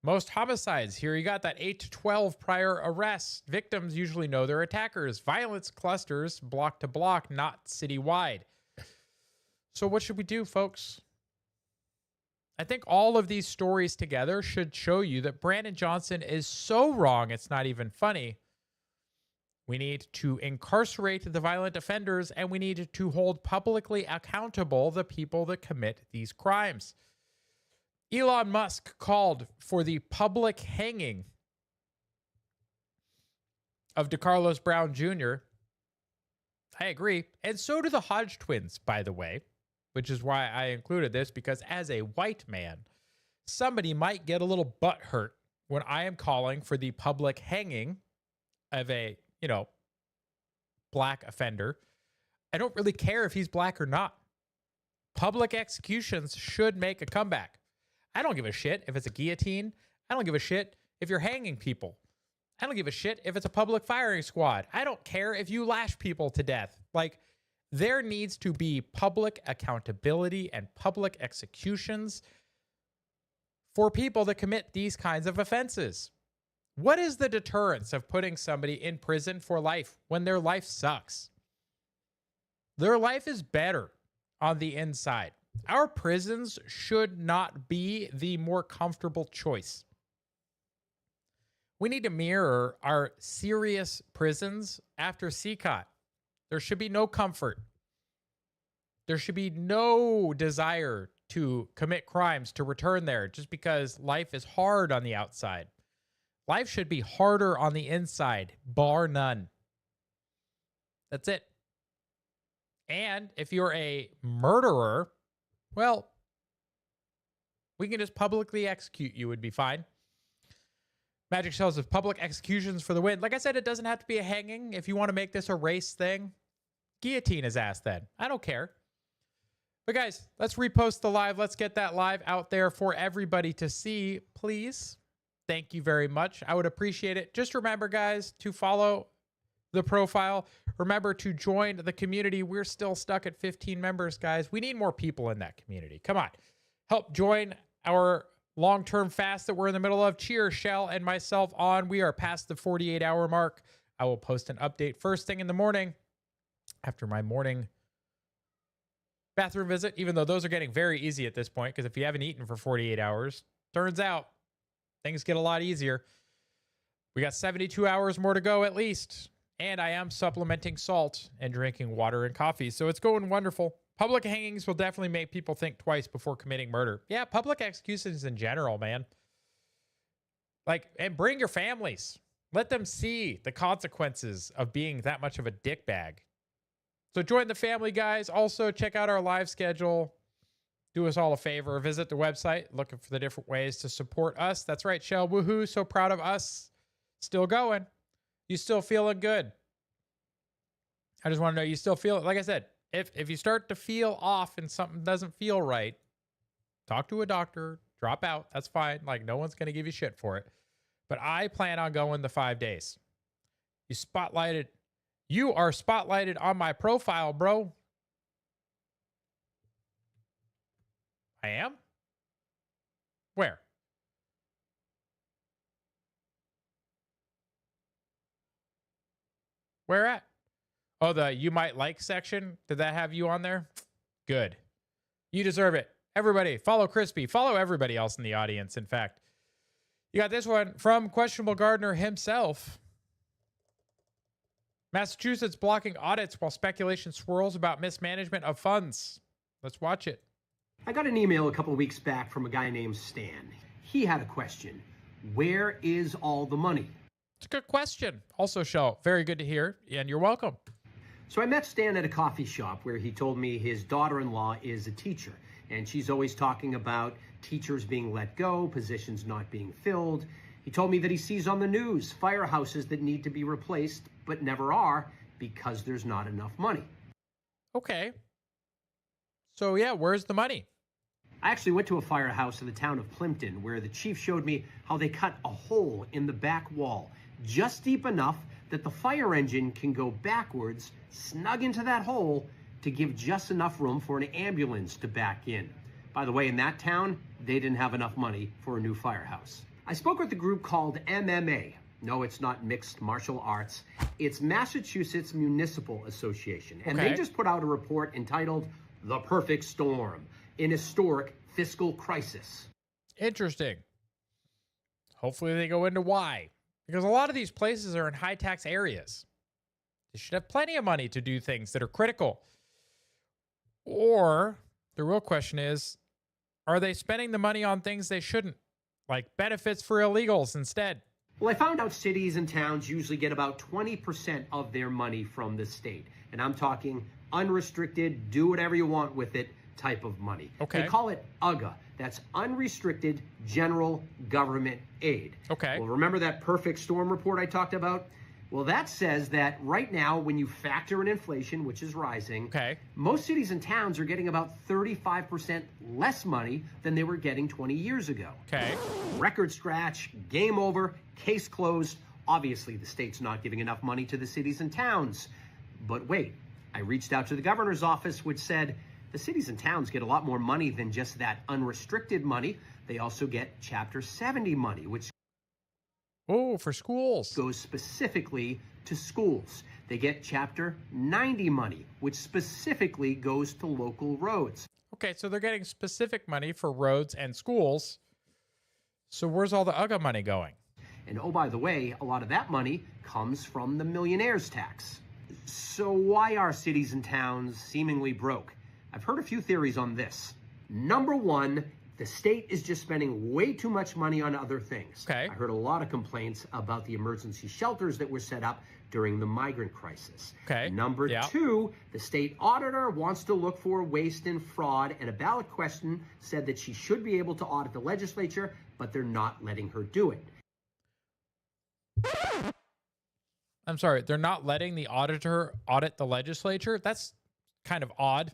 A: Most homicides, here you got that 8 to 12 prior arrests. Victims usually know their attackers. Violence clusters block to block, not citywide. So what should we do, folks? I think all of these stories together should show you that Brandon Johnson is so wrong it's not even funny. We need to incarcerate the violent offenders, and we need to hold publicly accountable the people that commit these crimes. Elon Musk called for the public hanging of DeCarlos Brown Jr. I agree. And so do the Hodge twins, by the way, which is why I included this, because as a white man, somebody might get a little butthurt when I am calling for the public hanging of a, black offender. I don't really care if he's black or not. Public executions should make a comeback. I don't give a shit if it's a guillotine. I don't give a shit if you're hanging people. I don't give a shit if it's a public firing squad. I don't care if you lash people to death. Like, there needs to be public accountability and public executions for people that commit these kinds of offenses. What is the deterrence of putting somebody in prison for life when their life sucks? Their life is better on the inside. Our prisons should not be the more comfortable choice. We need to mirror our serious prisons after CCOT. There should be no comfort. There should be no desire to commit crimes to return there just because life is hard on the outside. Life should be harder on the inside, bar none. That's it. And if you're a murderer, well, we can just publicly execute you, would be fine. Magic tells us public executions for the win. Like I said, it doesn't have to be a hanging. If you want to make this a race thing, guillotine his ass then. I don't care. But guys, let's repost the live. Let's get that live out there for everybody to see, please. Thank you very much. I would appreciate it. Just remember, guys, to follow the profile. Remember to join the community. We're still stuck at 15 members, guys. We need more people in that community. Come on. Help join our long-term fast that we're in the middle of. Cheer Shell and myself on. We are past the 48-hour mark. I will post an update first thing in the morning after my morning bathroom visit, even though those are getting very easy at this point, because if you haven't eaten for 48 hours, turns out things get a lot easier. We got 72 hours more to go at least. And I am supplementing salt and drinking water and coffee. So it's going wonderful. Public hangings will definitely make people think twice before committing murder. Yeah, public executions in general, man. Like, and bring your families. Let them see the consequences of being that much of a dickbag. So join the family, guys. Also, check out our live schedule. Do us all a favor. Visit the website, looking for the different ways to support us. That's right, Shell. Woohoo. So proud of us. Still going. You still feeling good? I just want to know you still feel it. Like I said, if you start to feel off and something doesn't feel right, talk to a doctor, drop out. That's fine. Like, no one's going to give you shit for it. But I plan on going the 5 days. You are spotlighted on my profile, bro. I am? Where? Where at? Oh, the you might like section. Did that have you on there? Good. You deserve it. Everybody, follow Crispy. Follow everybody else in the audience, in fact. You got this one from Questionable Gardener himself. Massachusetts blocking audits while speculation swirls about mismanagement of funds. Let's watch it.
I: I got an email a couple of weeks back from a guy named Stan. He had a question. Where is all the money?
A: It's a good question. Also, Shell, very good to hear, and you're welcome.
I: So I met Stan at a coffee shop where he told me his daughter-in-law is a teacher, and she's always talking about teachers being let go, positions not being filled. He told me that he sees on the news firehouses that need to be replaced, but never are because there's not enough money.
A: Okay. So, yeah, where's the money?
I: I actually went to a firehouse in the town of Plimpton where the chief showed me how they cut a hole in the back wall just deep enough that the fire engine can go backwards, snug into that hole to give just enough room for an ambulance to back in. By the way, in that town, they didn't have enough money for a new firehouse. I spoke with a group called MMA. No, it's not mixed martial arts. It's Massachusetts Municipal Association. And they just put out a report entitled The Perfect Storm, an historic fiscal crisis.
A: Interesting. Hopefully they go into why. Because a lot of these places are in high tax areas. They should have plenty of money to do things that are critical. Or the real question is, are they spending the money on things they shouldn't? Like benefits for illegals instead.
I: Well, I found out cities and towns usually get about 20% of their money from the state. And I'm talking unrestricted, do whatever you want with it type of money.
A: Okay.
I: They call it UGA. That's unrestricted general government aid.
A: Okay.
I: Well, remember that perfect storm report I talked about? Well, that says that right now, when you factor in inflation, which is rising, most cities and towns are getting about 35% less money than they were getting 20 years ago.
A: Okay.
I: Record scratch, game over, case closed. Obviously, the state's not giving enough money to the cities and towns. But wait, I reached out to the governor's office, which said the cities and towns get a lot more money than just that unrestricted money. They also get Chapter 70 money, which
A: for schools.
I: Goes specifically to schools. They get Chapter 90 money, which specifically goes to local roads.
A: Okay, so they're getting specific money for roads and schools. So where's all the UGA money going?
I: And oh, by the way, a lot of that money comes from the millionaire's tax. So why are cities and towns seemingly broke? I've heard a few theories on this. Number one, the state is just spending way too much money on other things.
A: Okay.
I: I heard a lot of complaints about the emergency shelters that were set up during the migrant crisis.
A: Okay.
I: Number two, the state auditor wants to look for waste and fraud, and a ballot question said that she should be able to audit the legislature, but they're not letting her do it.
A: I'm sorry, they're not letting the auditor audit the legislature? That's kind of odd.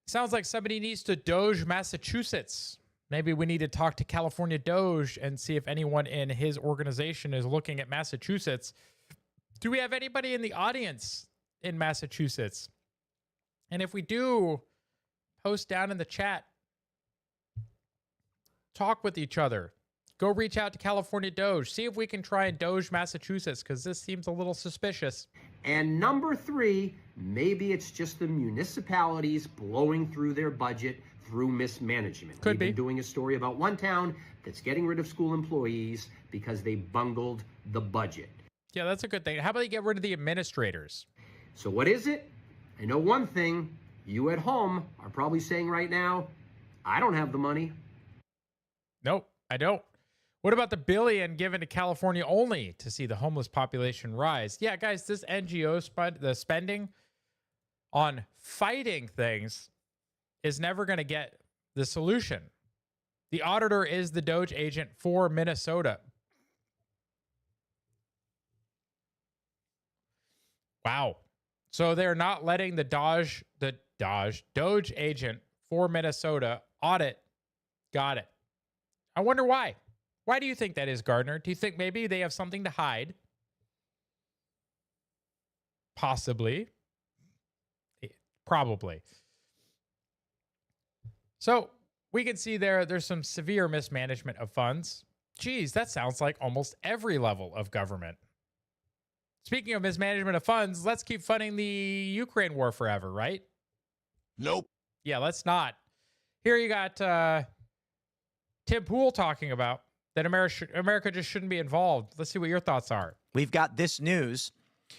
A: Sounds like somebody needs to Doge Massachusetts. Maybe we need to talk to California Doge and see if anyone in his organization is looking at Massachusetts. Do we have anybody in the audience in Massachusetts? And if we do, post down in the chat. Talk with each other. Go reach out to California Doge. See if we can try and Doge Massachusetts, because this seems a little suspicious.
I: And number 3, maybe it's just the municipalities blowing through their budget through mismanagement.
A: Could be.
I: We've been doing a story about one town that's getting rid of school employees because they bungled the budget.
A: Yeah, that's a good thing. How about you get rid of the administrators?
I: So what is it? I know one thing. You at home are probably saying right now, I don't have the money.
A: Nope, I don't. What about the billion given to California only to see the homeless population rise? Yeah, guys, this NGO the spending on fighting things is never going to get the solution. The auditor is the Doge agent for Minnesota. Wow. So they're not letting the Doge agent for Minnesota audit. Got it. I wonder why. Why do you think that is, Gardner? Do you think maybe they have something to hide? Possibly. Probably. So we can see there's some severe mismanagement of funds. Geez, that sounds like almost every level of government. Speaking of mismanagement of funds, let's keep funding the Ukraine war forever, right?
J: Nope.
A: Yeah, let's not. Here you got Tim Pool talking about that America just shouldn't be involved. Let's see what your thoughts are.
J: We've got this news.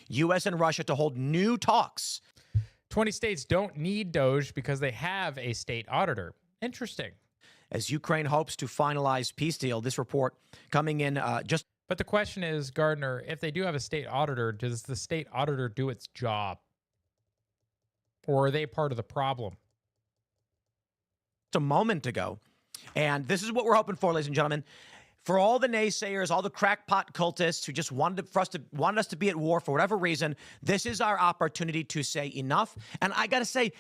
J: U.S. and Russia to hold new talks.
A: 20 states don't need Doge because they have a state auditor. Interesting.
J: As Ukraine hopes to finalize peace deal, this report coming in just...
A: But the question is, Gardner, if they do have a state auditor, does the state auditor do its job? Or are they part of the problem?
J: a moment ago. And this is what we're hoping for, ladies and gentlemen. For all the naysayers, all the crackpot cultists who just wanted us to be at war for whatever reason, this is our opportunity to say enough. And I got to say,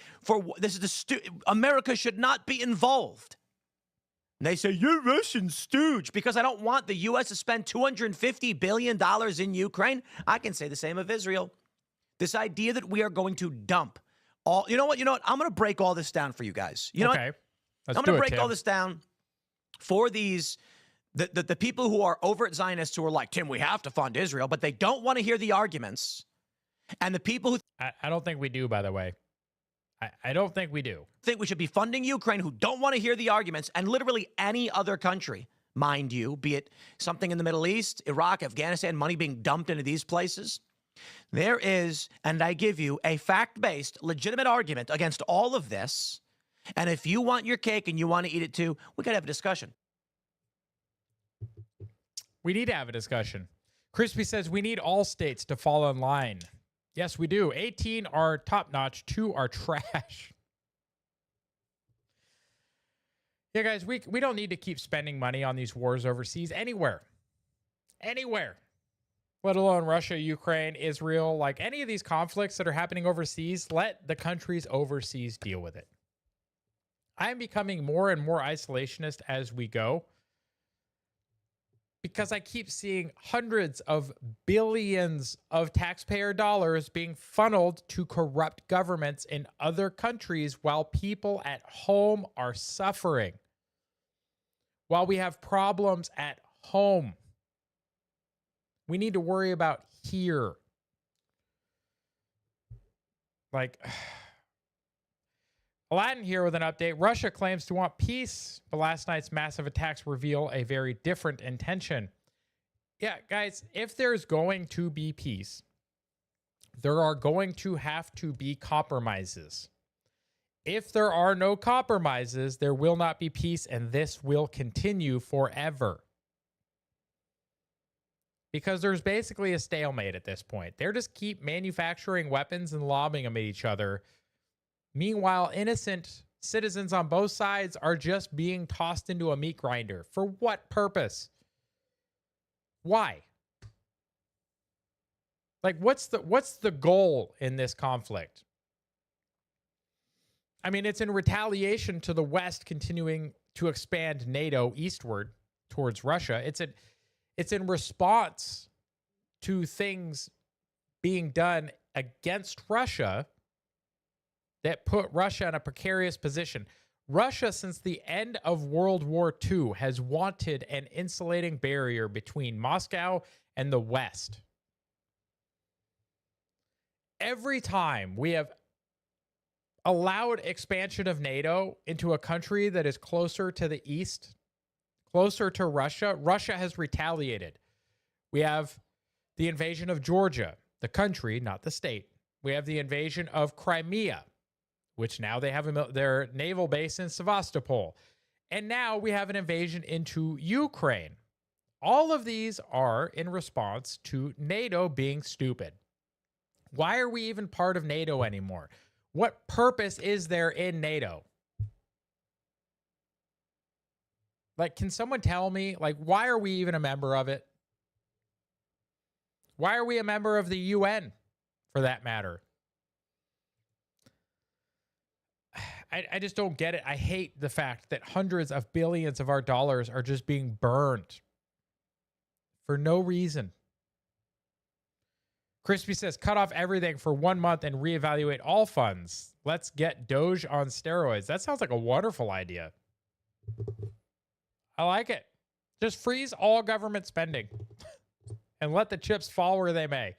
J: America should not be involved. And they say, you're Russian stooge, because I don't want the U.S. to spend $250 billion in Ukraine. I can say the same of Israel. This idea that we are going to dump all, you know what? I'm going to break all this down for you guys. You know
A: okay.
J: what? I'm going to break all this down for these, the people who are overt Zionists who are like, Tim, we have to fund Israel, but they don't want to hear the arguments. And the people who...
A: I don't think we do, by the way. I don't think we do.
J: Think we should be funding Ukraine, who don't want to hear the arguments, and literally any other country, mind you, be it something in the Middle East, Iraq, Afghanistan, money being dumped into these places. There is, and I give you, a fact-based, legitimate argument against all of this. And if you want your cake and you want to eat it too, we got to have a discussion.
A: We need to have a discussion. Crispy says we need all states to fall in line. Yes, we do. 18 are top-notch, 2 are trash. Yeah, guys, we don't need to keep spending money on these wars overseas anywhere. Anywhere. Let alone Russia, Ukraine, Israel, like any of these conflicts that are happening overseas, let the countries overseas deal with it. I'm becoming more and more isolationist as we go, because I keep seeing hundreds of billions of taxpayer dollars being funneled to corrupt governments in other countries while people at home are suffering. While we have problems at home. We need to worry about here. Like, Aladdin here with an update. Russia claims to want peace, but last night's massive attacks reveal a very different intention. Yeah, guys, if there's going to be peace, there are going to have to be compromises. If there are no compromises, there will not be peace, and this will continue forever. Because there's basically a stalemate at this point. They're just keep manufacturing weapons and lobbing them at each other. Meanwhile, innocent citizens on both sides are just being tossed into a meat grinder. For what purpose? Why? Like, what's the goal in this conflict? I mean, it's in retaliation to the West continuing to expand NATO eastward towards Russia. It's in response to things being done against Russia that put Russia in a precarious position. Russia, since the end of World War II, has wanted an insulating barrier between Moscow and the West. Every time we have allowed expansion of NATO into a country that is closer to the East, closer to Russia, Russia has retaliated. We have the invasion of Georgia, the country, not the state. We have the invasion of Crimea, which now they have their naval base in Sevastopol. And now we have an invasion into Ukraine. All of these are in response to NATO being stupid. Why are we even part of NATO anymore? What purpose is there in NATO? Like, can someone tell me, like, why are we even a member of it? Why are we a member of the UN, for that matter? I just don't get it. I hate the fact that hundreds of billions of our dollars are just being burned for no reason. Crispy says, cut off everything for 1 month and reevaluate all funds. Let's get Doge on steroids. That sounds like a wonderful idea. I like it. Just freeze all government spending and let the chips fall where they may.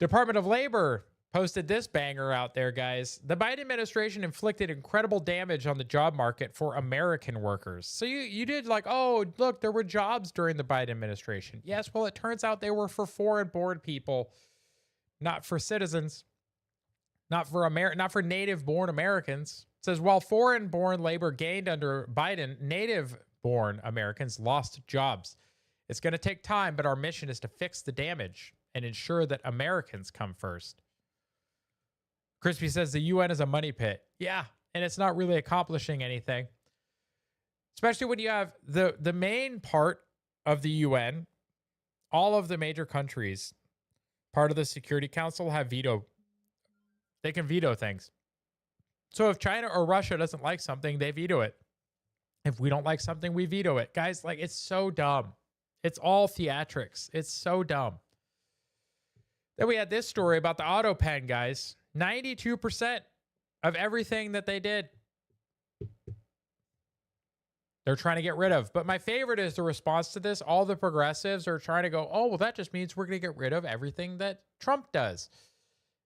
A: Department of Labor posted this banger out there, guys. The Biden administration inflicted incredible damage on the job market for American workers. So you did like, oh, look, there were jobs during the Biden administration. Yes, well, it turns out they were for foreign-born people, not for citizens, not for native-born Americans. It says, while foreign-born labor gained under Biden, native-born Americans lost jobs. It's going to take time, but our mission is to fix the damage and ensure that Americans come first. Crispy says the UN is a money pit. Yeah, and it's not really accomplishing anything. Especially when you have the main part of the UN, all of the major countries, part of the Security Council have veto. They can veto things. So if China or Russia doesn't like something, they veto it. If we don't like something, we veto it. Guys, like, it's so dumb. It's all theatrics. It's so dumb. Then we had this story about the auto pen, guys. 92% of everything that they did, they're trying to get rid of. But my favorite is the response to this. All the progressives are trying to go, oh, well, that just means we're going to get rid of everything that Trump does.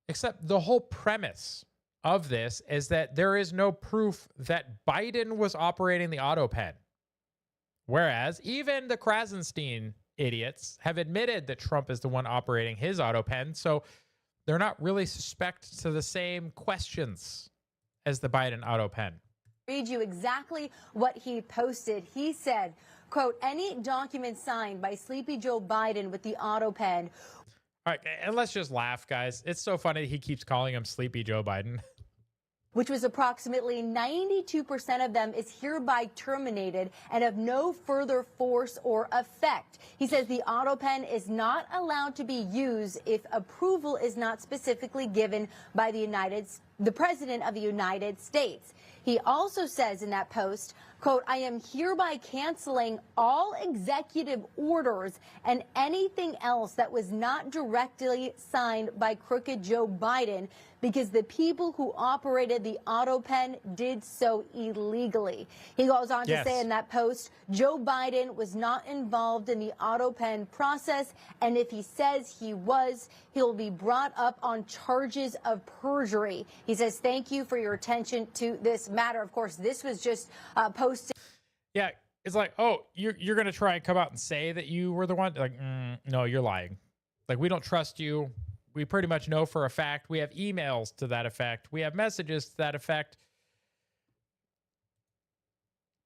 A: Except the whole premise of this is that there is no proof that Biden was operating the auto pen. Whereas even the Krasenstein idiots have admitted that Trump is the one operating his auto pen. So they're not really suspect to the same questions as the Biden auto pen.
K: Read you exactly what he posted. He said, quote, any document signed by Sleepy Joe Biden with the auto pen.
A: All right, and let's just laugh, guys. It's so funny he keeps calling him Sleepy Joe Biden.
K: Which was approximately 92% of them, is hereby terminated and of no further force or effect. He says the auto pen is not allowed to be used if approval is not specifically given by the President of the United States. He also says in that post, quote, I am hereby canceling all executive orders and anything else that was not directly signed by crooked Joe Biden because the people who operated the auto pen did so illegally. He goes on to say in that post, Joe Biden was not involved in the auto pen process, and if he says he was, he'll be brought up on charges of perjury. He says, thank you for your attention to this matter. Of course, this was just posted.
A: Yeah, it's like, oh, you're going to try and come out and say that you were the one? Like, no, you're lying. Like, we don't trust you. We pretty much know for a fact. We have emails to that effect. We have messages to that effect.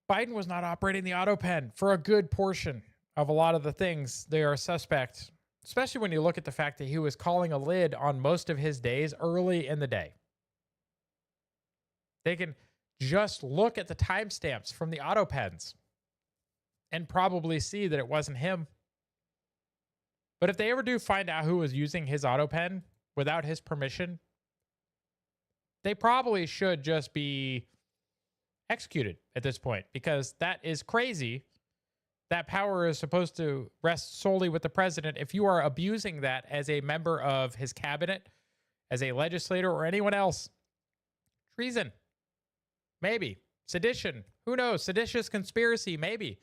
A: Biden was not operating the auto pen for a good portion of a lot of the things they are suspect, especially when you look at the fact that he was calling a lid on most of his days early in the day. They can just look at the timestamps from the auto pens and probably see that it wasn't him. But if they ever do find out who was using his auto pen without his permission, they probably should just be executed at this point, because that is crazy. That power is supposed to rest solely with the president. If you are abusing that as a member of his cabinet, as a legislator, or anyone else, treason, maybe. Sedition, who knows? Seditious conspiracy, maybe.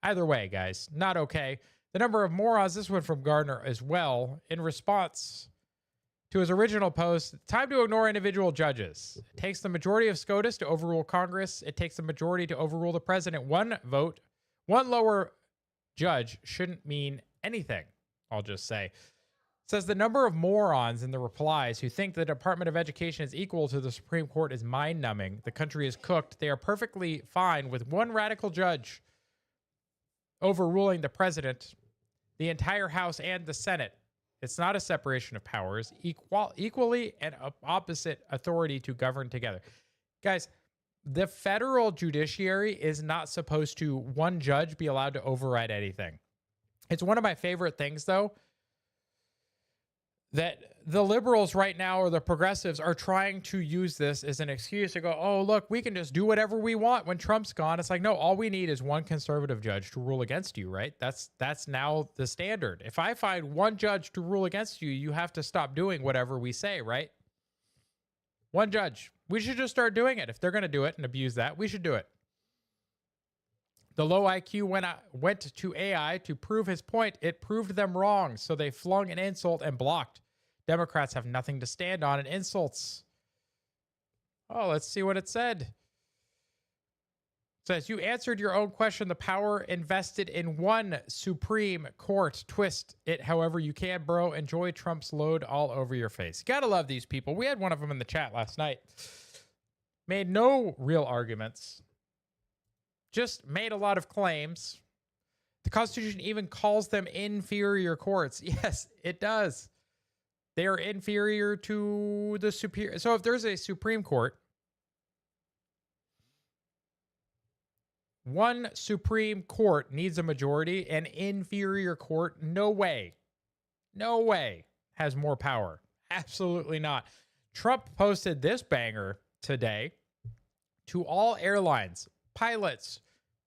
A: Either way, guys, not okay. The number of morons, this one from Gardner as well, in response to his original post, time to ignore individual judges. It takes the majority of SCOTUS to overrule Congress. It takes the majority to overrule the president. One vote, one lower judge shouldn't mean anything, I'll just say. It says the number of morons in the replies who think the Department of Education is equal to the Supreme Court is mind-numbing. The country is cooked. They are perfectly fine with one radical judge overruling the president, the entire House, and the Senate. It's not a separation of powers, equally and opposite authority to govern together. Guys, the federal judiciary is not supposed to, one judge, be allowed to override anything. It's one of my favorite things, though, that the liberals right now, or the progressives, are trying to use this as an excuse to go, oh, look, we can just do whatever we want when Trump's gone. It's like, no, all we need is one conservative judge to rule against you, right? That's now the standard. If I find one judge to rule against you, you have to stop doing whatever we say, right? One judge. We should just start doing it. If they're going to do it and abuse that, we should do it. The low IQ went to AI to prove his point. It proved them wrong, so they flung an insult and blocked. Democrats have nothing to stand on in insults. Oh, let's see what it said. It says, you answered your own question. The power invested in one Supreme Court. Twist it however you can, bro. Enjoy Trump's load all over your face. You gotta love these people. We had one of them in the chat last night. Made no real arguments. Just made a lot of claims. The Constitution even calls them inferior courts. Yes, it does. They are inferior to the superior. So if there's a Supreme Court, one Supreme Court needs a majority, an inferior court, no way, has more power. Absolutely not. Trump posted this banger today to all airlines, pilots,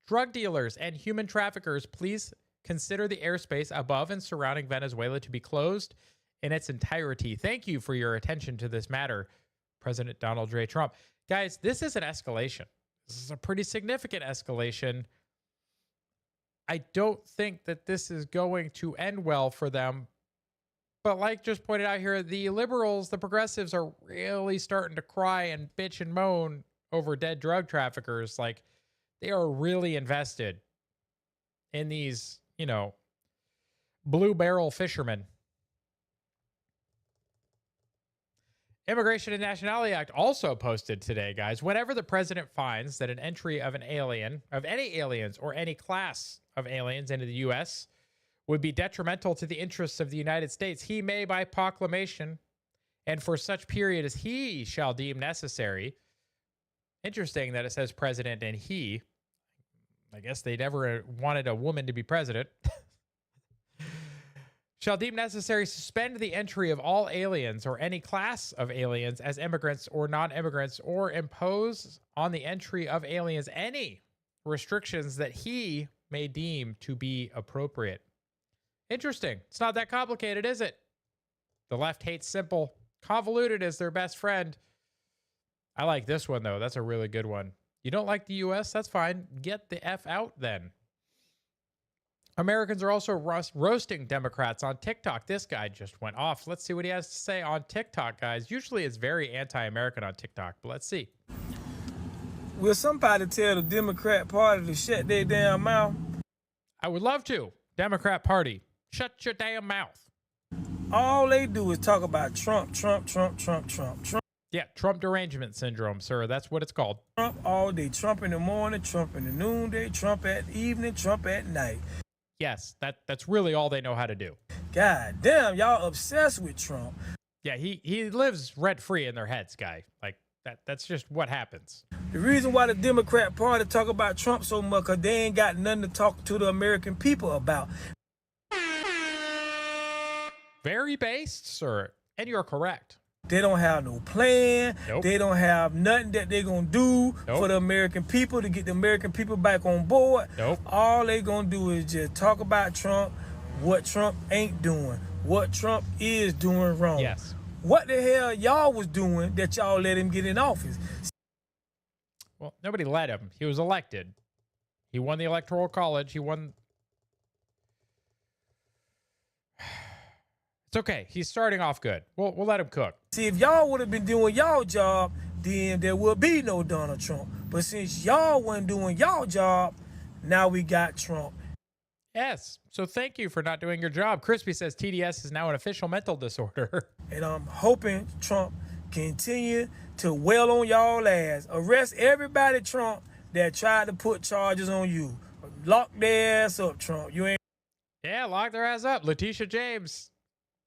A: drug dealers, and human traffickers. Please consider the airspace above and surrounding Venezuela to be closed in its entirety. Thank you for your attention to this matter, President Donald J. Trump. Guys, this is an escalation. This is a pretty significant escalation. I don't think that this is going to end well for them. But like just pointed out here, the liberals, the progressives, are really starting to cry and bitch and moan over dead drug traffickers. Like, they are really invested in these, blue barrel fishermen. Immigration and Nationality Act also posted today, guys. Whenever the president finds that an entry of an alien, of any aliens or any class of aliens into the U.S. would be detrimental to the interests of the United States, he may, by proclamation, and for such period as he shall deem necessary. Interesting that it says president and he. I guess they never wanted a woman to be president. Shall deem necessary, suspend the entry of all aliens or any class of aliens as immigrants or non-immigrants, or impose on the entry of aliens any restrictions that he may deem to be appropriate. Interesting. It's not that complicated, is it? The left hates simple. Convoluted is their best friend. I like this one, though. That's a really good one. You don't like the U.S.? That's fine. Get the F out then. Americans are also roasting Democrats on TikTok. This guy just went off. Let's see what he has to say on TikTok, guys. Usually it's very anti-American on TikTok, but let's see.
L: Will somebody tell the Democrat Party to shut their damn mouth?
A: I would love to. Democrat Party, shut your damn mouth.
L: All they do is talk about Trump.
A: Yeah, Trump derangement syndrome, sir. That's what it's called.
L: Trump all day. Trump in the morning, Trump in the noonday, Trump at evening, Trump at night.
A: Yes, that's really all they know how to do.
L: God damn, y'all obsessed with Trump.
A: Yeah, he lives rent-free in their heads, guy. Like, that's just what happens.
L: The reason why the Democrat Party talk about Trump so much, because they ain't got nothing to talk to the American people about.
A: Very based, sir. And you're correct.
L: They don't have no plan.
A: Nope.
L: They don't have nothing that they're going to do for the American people to get the American people back on board.
A: Nope.
L: All they going to do is just talk about Trump, what Trump ain't doing, what Trump is doing wrong.
A: Yes.
L: What the hell y'all was doing that y'all let him get in office?
A: Well, nobody let him. He was elected. He won the Electoral College. He won. It's okay. He's starting off good. We'll let him cook.
L: See, if y'all would have been doing y'all job, then there would be no Donald Trump. But since y'all wasn't doing y'all job, now we got Trump.
A: Yes. So thank you for not doing your job. Crispy says TDS is now an official mental disorder.
L: And I'm hoping Trump continue to wail on y'all ass. Arrest everybody, Trump, that tried to put charges on you. Lock their ass up, Trump. You ain't.
A: Yeah, lock their ass up. Letitia James.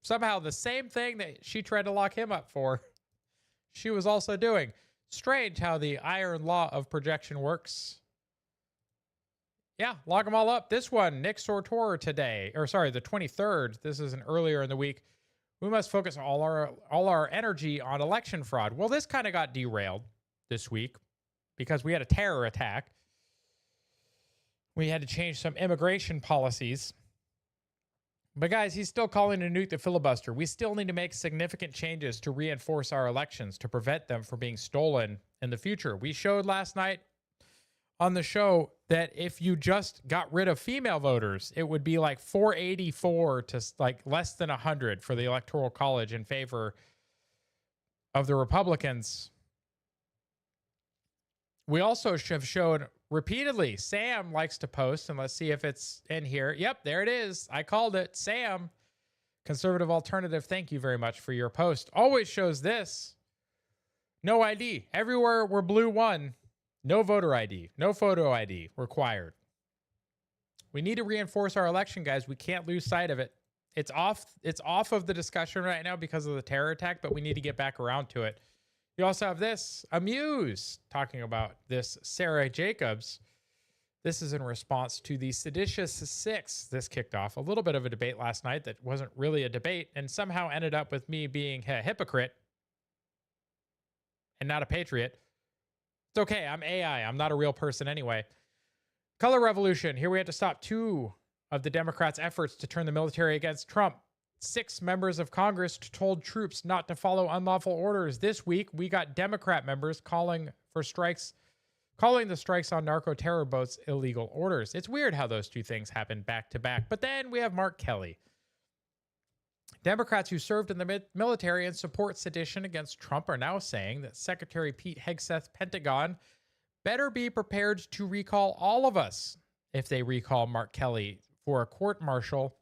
A: Somehow the same thing that she tried to lock him up for, she was also doing. Strange how the iron law of projection works. Yeah, lock them all up. This one, Nick Sortor today, or sorry, the 23rd. This is an earlier in the week. We must focus all our energy on election fraud. Well, this kind of got derailed this week because we had a terror attack. We had to change some immigration policies. But guys, he's still calling to nuke the filibuster. We still need to make significant changes to reinforce our elections to prevent them from being stolen in the future. We showed last night on the show that if you just got rid of female voters, it would be like 484 to like less than 100 for the Electoral College in favor of the Republicans. We also have shown repeatedly, Sam likes to post, and let's see if it's in here. Yep, there it is. I called it. Sam, Conservative Alternative, thank you very much for your post. Always shows this. No ID. Everywhere where blue won, no voter ID, no photo ID required. We need to reinforce our election, guys. We can't lose sight of it. It's off of the discussion right now because of the terror attack, but we need to get back around to it. You also have this, Amuse, talking about this Sarah Jacobs. This is in response to the Seditious Six. This kicked off a little bit of a debate last night that wasn't really a debate and somehow ended up with me being a hypocrite and not a patriot. It's okay. I'm AI. I'm not a real person anyway. Color Revolution. Here we had to stop two of the Democrats' efforts to turn the military against Trump. 6 members of Congress told troops not to follow unlawful orders. This week, we got Democrat members calling the strikes on narco-terror boats illegal orders. It's weird how those two things happen back to back. But then we have Mark Kelly. Democrats who served in the military and support sedition against Trump are now saying that Secretary Pete Hegseth's Pentagon better be prepared to recall all of us if they recall Mark Kelly for a court-martial.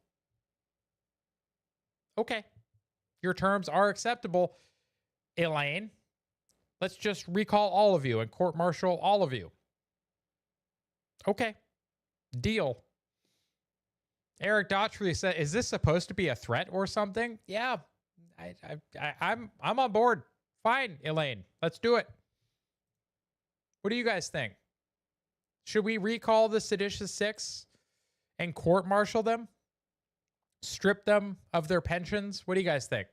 A: Okay, your terms are acceptable, Elaine. Let's just recall all of you and court-martial all of you. Okay, deal. Eric Daughtry said, "Is this supposed to be a threat or something?" Yeah, I'm on board. Fine, Elaine, let's do it. What do you guys think? Should we recall the Seditious Six and court-martial them? Strip them of their pensions? What do you guys think?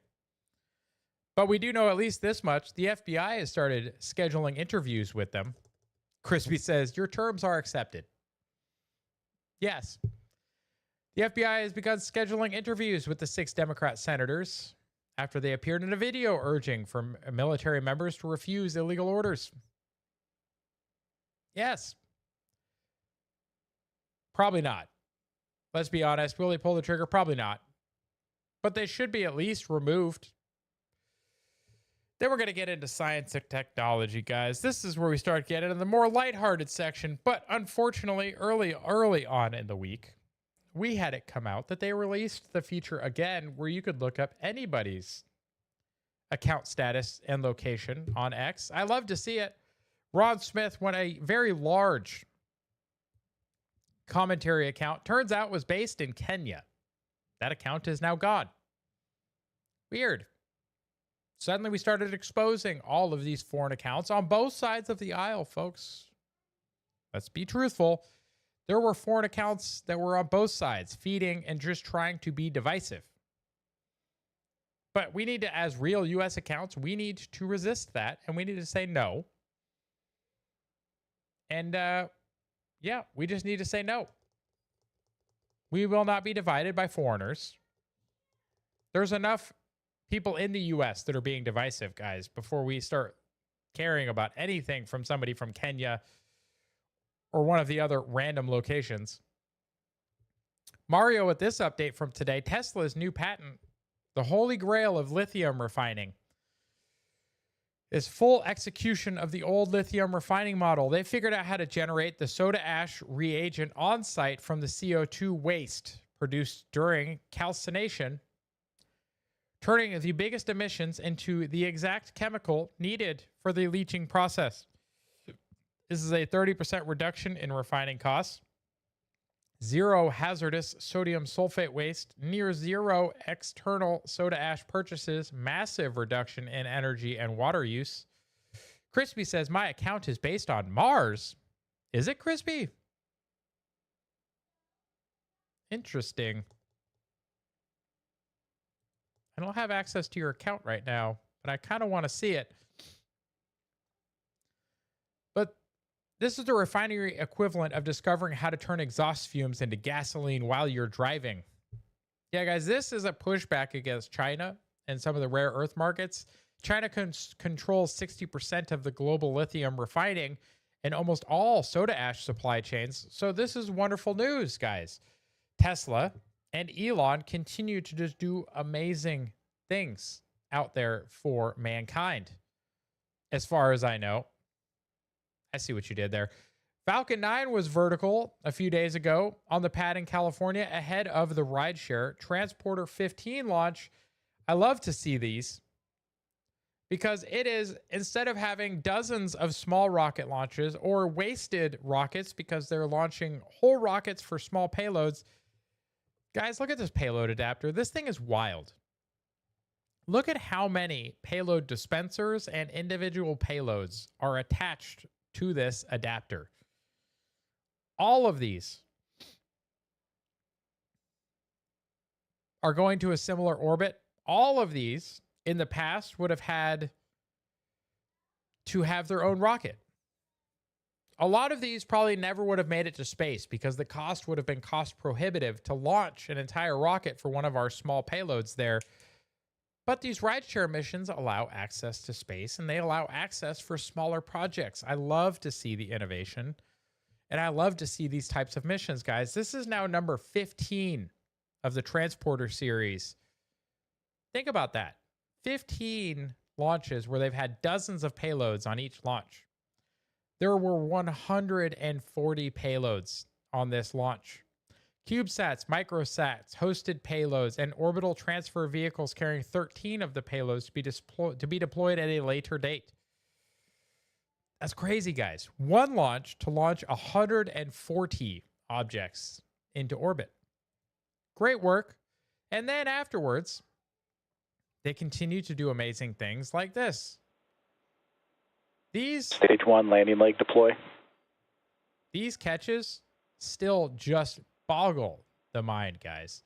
A: But we do know at least this much. The FBI has started scheduling interviews with them. Crispy says, your terms are accepted. Yes. The FBI has begun scheduling interviews with the 6 Democrat senators after they appeared in a video urging for military members to refuse illegal orders. Yes. Probably not. Let's be honest. Will they pull the trigger? Probably not. But they should be at least removed. Then we're going to get into science and technology, guys. This is where we start getting into the more lighthearted section. But unfortunately, early on in the week, we had it come out that they released the feature again where you could look up anybody's account status and location on X. I love to see it. Ron Smith went a very large commentary account, turns out was based in Kenya. That account is now gone. Weird. Suddenly we started exposing all of these foreign accounts on both sides of the aisle, folks. Let's be truthful. There were foreign accounts that were on both sides, feeding and just trying to be divisive. But we need to, as real U.S. accounts, we need to resist that, and we need to say no. And yeah, we just need to say no. We will not be divided by foreigners. There's enough people in the U.S. that are being divisive, guys, before we start caring about anything from somebody from Kenya or one of the other random locations. Mario, with this update from today, Tesla's new patent, the holy grail of lithium refining, is full execution of the old lithium refining model. They figured out how to generate the soda ash reagent on site from the CO2 waste produced during calcination, turning the biggest emissions into the exact chemical needed for the leaching process. This is a 30% reduction in refining costs, zero hazardous sodium sulfate waste, near zero external soda ash purchases, massive reduction in energy and water use. Crispy says, my account is based on Mars. Is it, Crispy? Interesting. I don't have access to your account right now, but I kind of want to see it. But this is the refinery equivalent of discovering how to turn exhaust fumes into gasoline while you're driving. Yeah, guys, this is a pushback against China and some of the rare earth markets. China controls 60% of the global lithium refining and almost all soda ash supply chains. So this is wonderful news, guys. Tesla and Elon continue to just do amazing things out there for mankind. As far as I know. I see what you did there. Falcon 9 was vertical a few days ago on the pad in California ahead of the rideshare Transporter 15 launch. I love to see these because it is, instead of having dozens of small rocket launches or wasted rockets because they're launching whole rockets for small payloads. Guys, look at this payload adapter. This thing is wild. Look at how many payload dispensers and individual payloads are attached to this adapter. All of these are going to a similar orbit. All of these in the past would have had to have their own rocket. A lot of these probably never would have made it to space because the cost would have been cost prohibitive to launch an entire rocket for one of our small payloads there. But these rideshare missions allow access to space and they allow access for smaller projects. I love to see the innovation and I love to see these types of missions, guys. This is now number 15 of the Transporter series. Think about that. 15 launches where they've had dozens of payloads on each launch. There were 140 payloads on this launch. CubeSats, microsats, hosted payloads, and orbital transfer vehicles carrying 13 of the payloads to be deployed at a later date. That's crazy, guys. One launch to launch 140 objects into orbit. Great work. And then afterwards, they continue to do amazing things like this. These
M: Stage 1 landing leg deploy.
A: These catches still just boggle the mind, guys.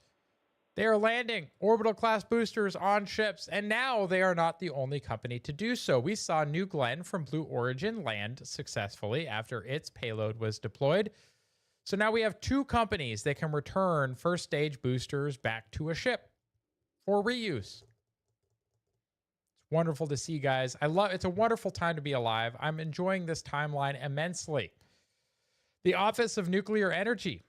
A: They are landing orbital class boosters on ships, and now they are not the only company to do so. We saw New Glenn from Blue Origin land successfully after its payload was deployed. So now we have two companies that can return first stage boosters back to a ship for reuse. It's wonderful to see, guys. It's a wonderful time to be alive. I'm enjoying this timeline immensely. The Office of Nuclear Energy.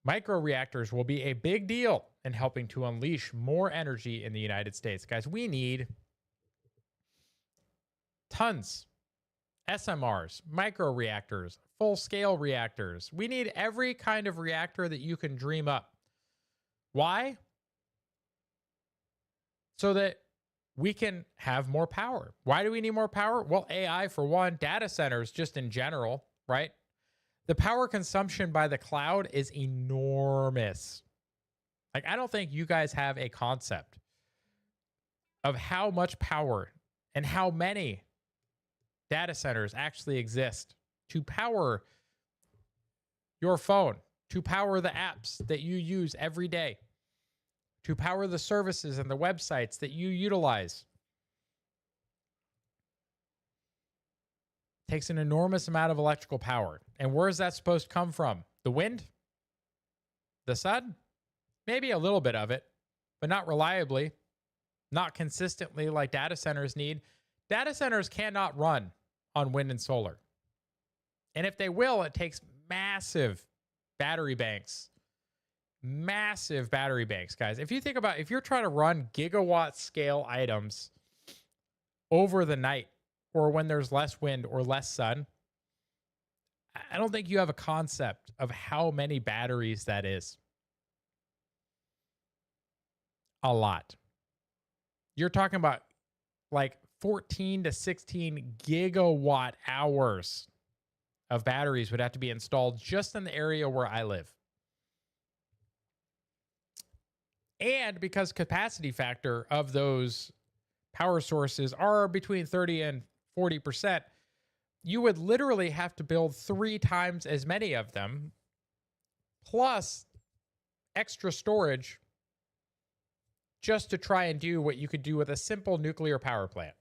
A: Microreactors will be a big deal in helping to unleash more energy in the United States. Guys, we need tons. SMRs, microreactors, full-scale reactors. We need every kind of reactor that you can dream up. Why? So that we can have more power. Why do we need more power? Well, AI for one, data centers just in general, right? The power consumption by the cloud is enormous. Like, I don't think you guys have a concept of how much power and how many data centers actually exist to power your phone, to power the apps that you use every day. to power the services and the websites that you utilize. Takes an enormous amount of electrical power. And where is that supposed to come from? The wind? The sun? Maybe a little bit of it, but not reliably, not consistently like data centers need. Data centers cannot run on wind and solar. And if they will, it takes massive battery banks. Massive battery banks, guys. If you think about, if you're trying to run gigawatt scale items over the night or when there's less wind or less sun, I don't think you have a concept of how many batteries that is. A lot. You're talking about like 14 to 16 gigawatt hours of batteries would have to be installed just in the area where I live. And because capacity factor of those power sources are between 30 and 40%, you would literally have to build 3 times as many of them, plus extra storage, just to try and do what you could do with a simple nuclear power plant.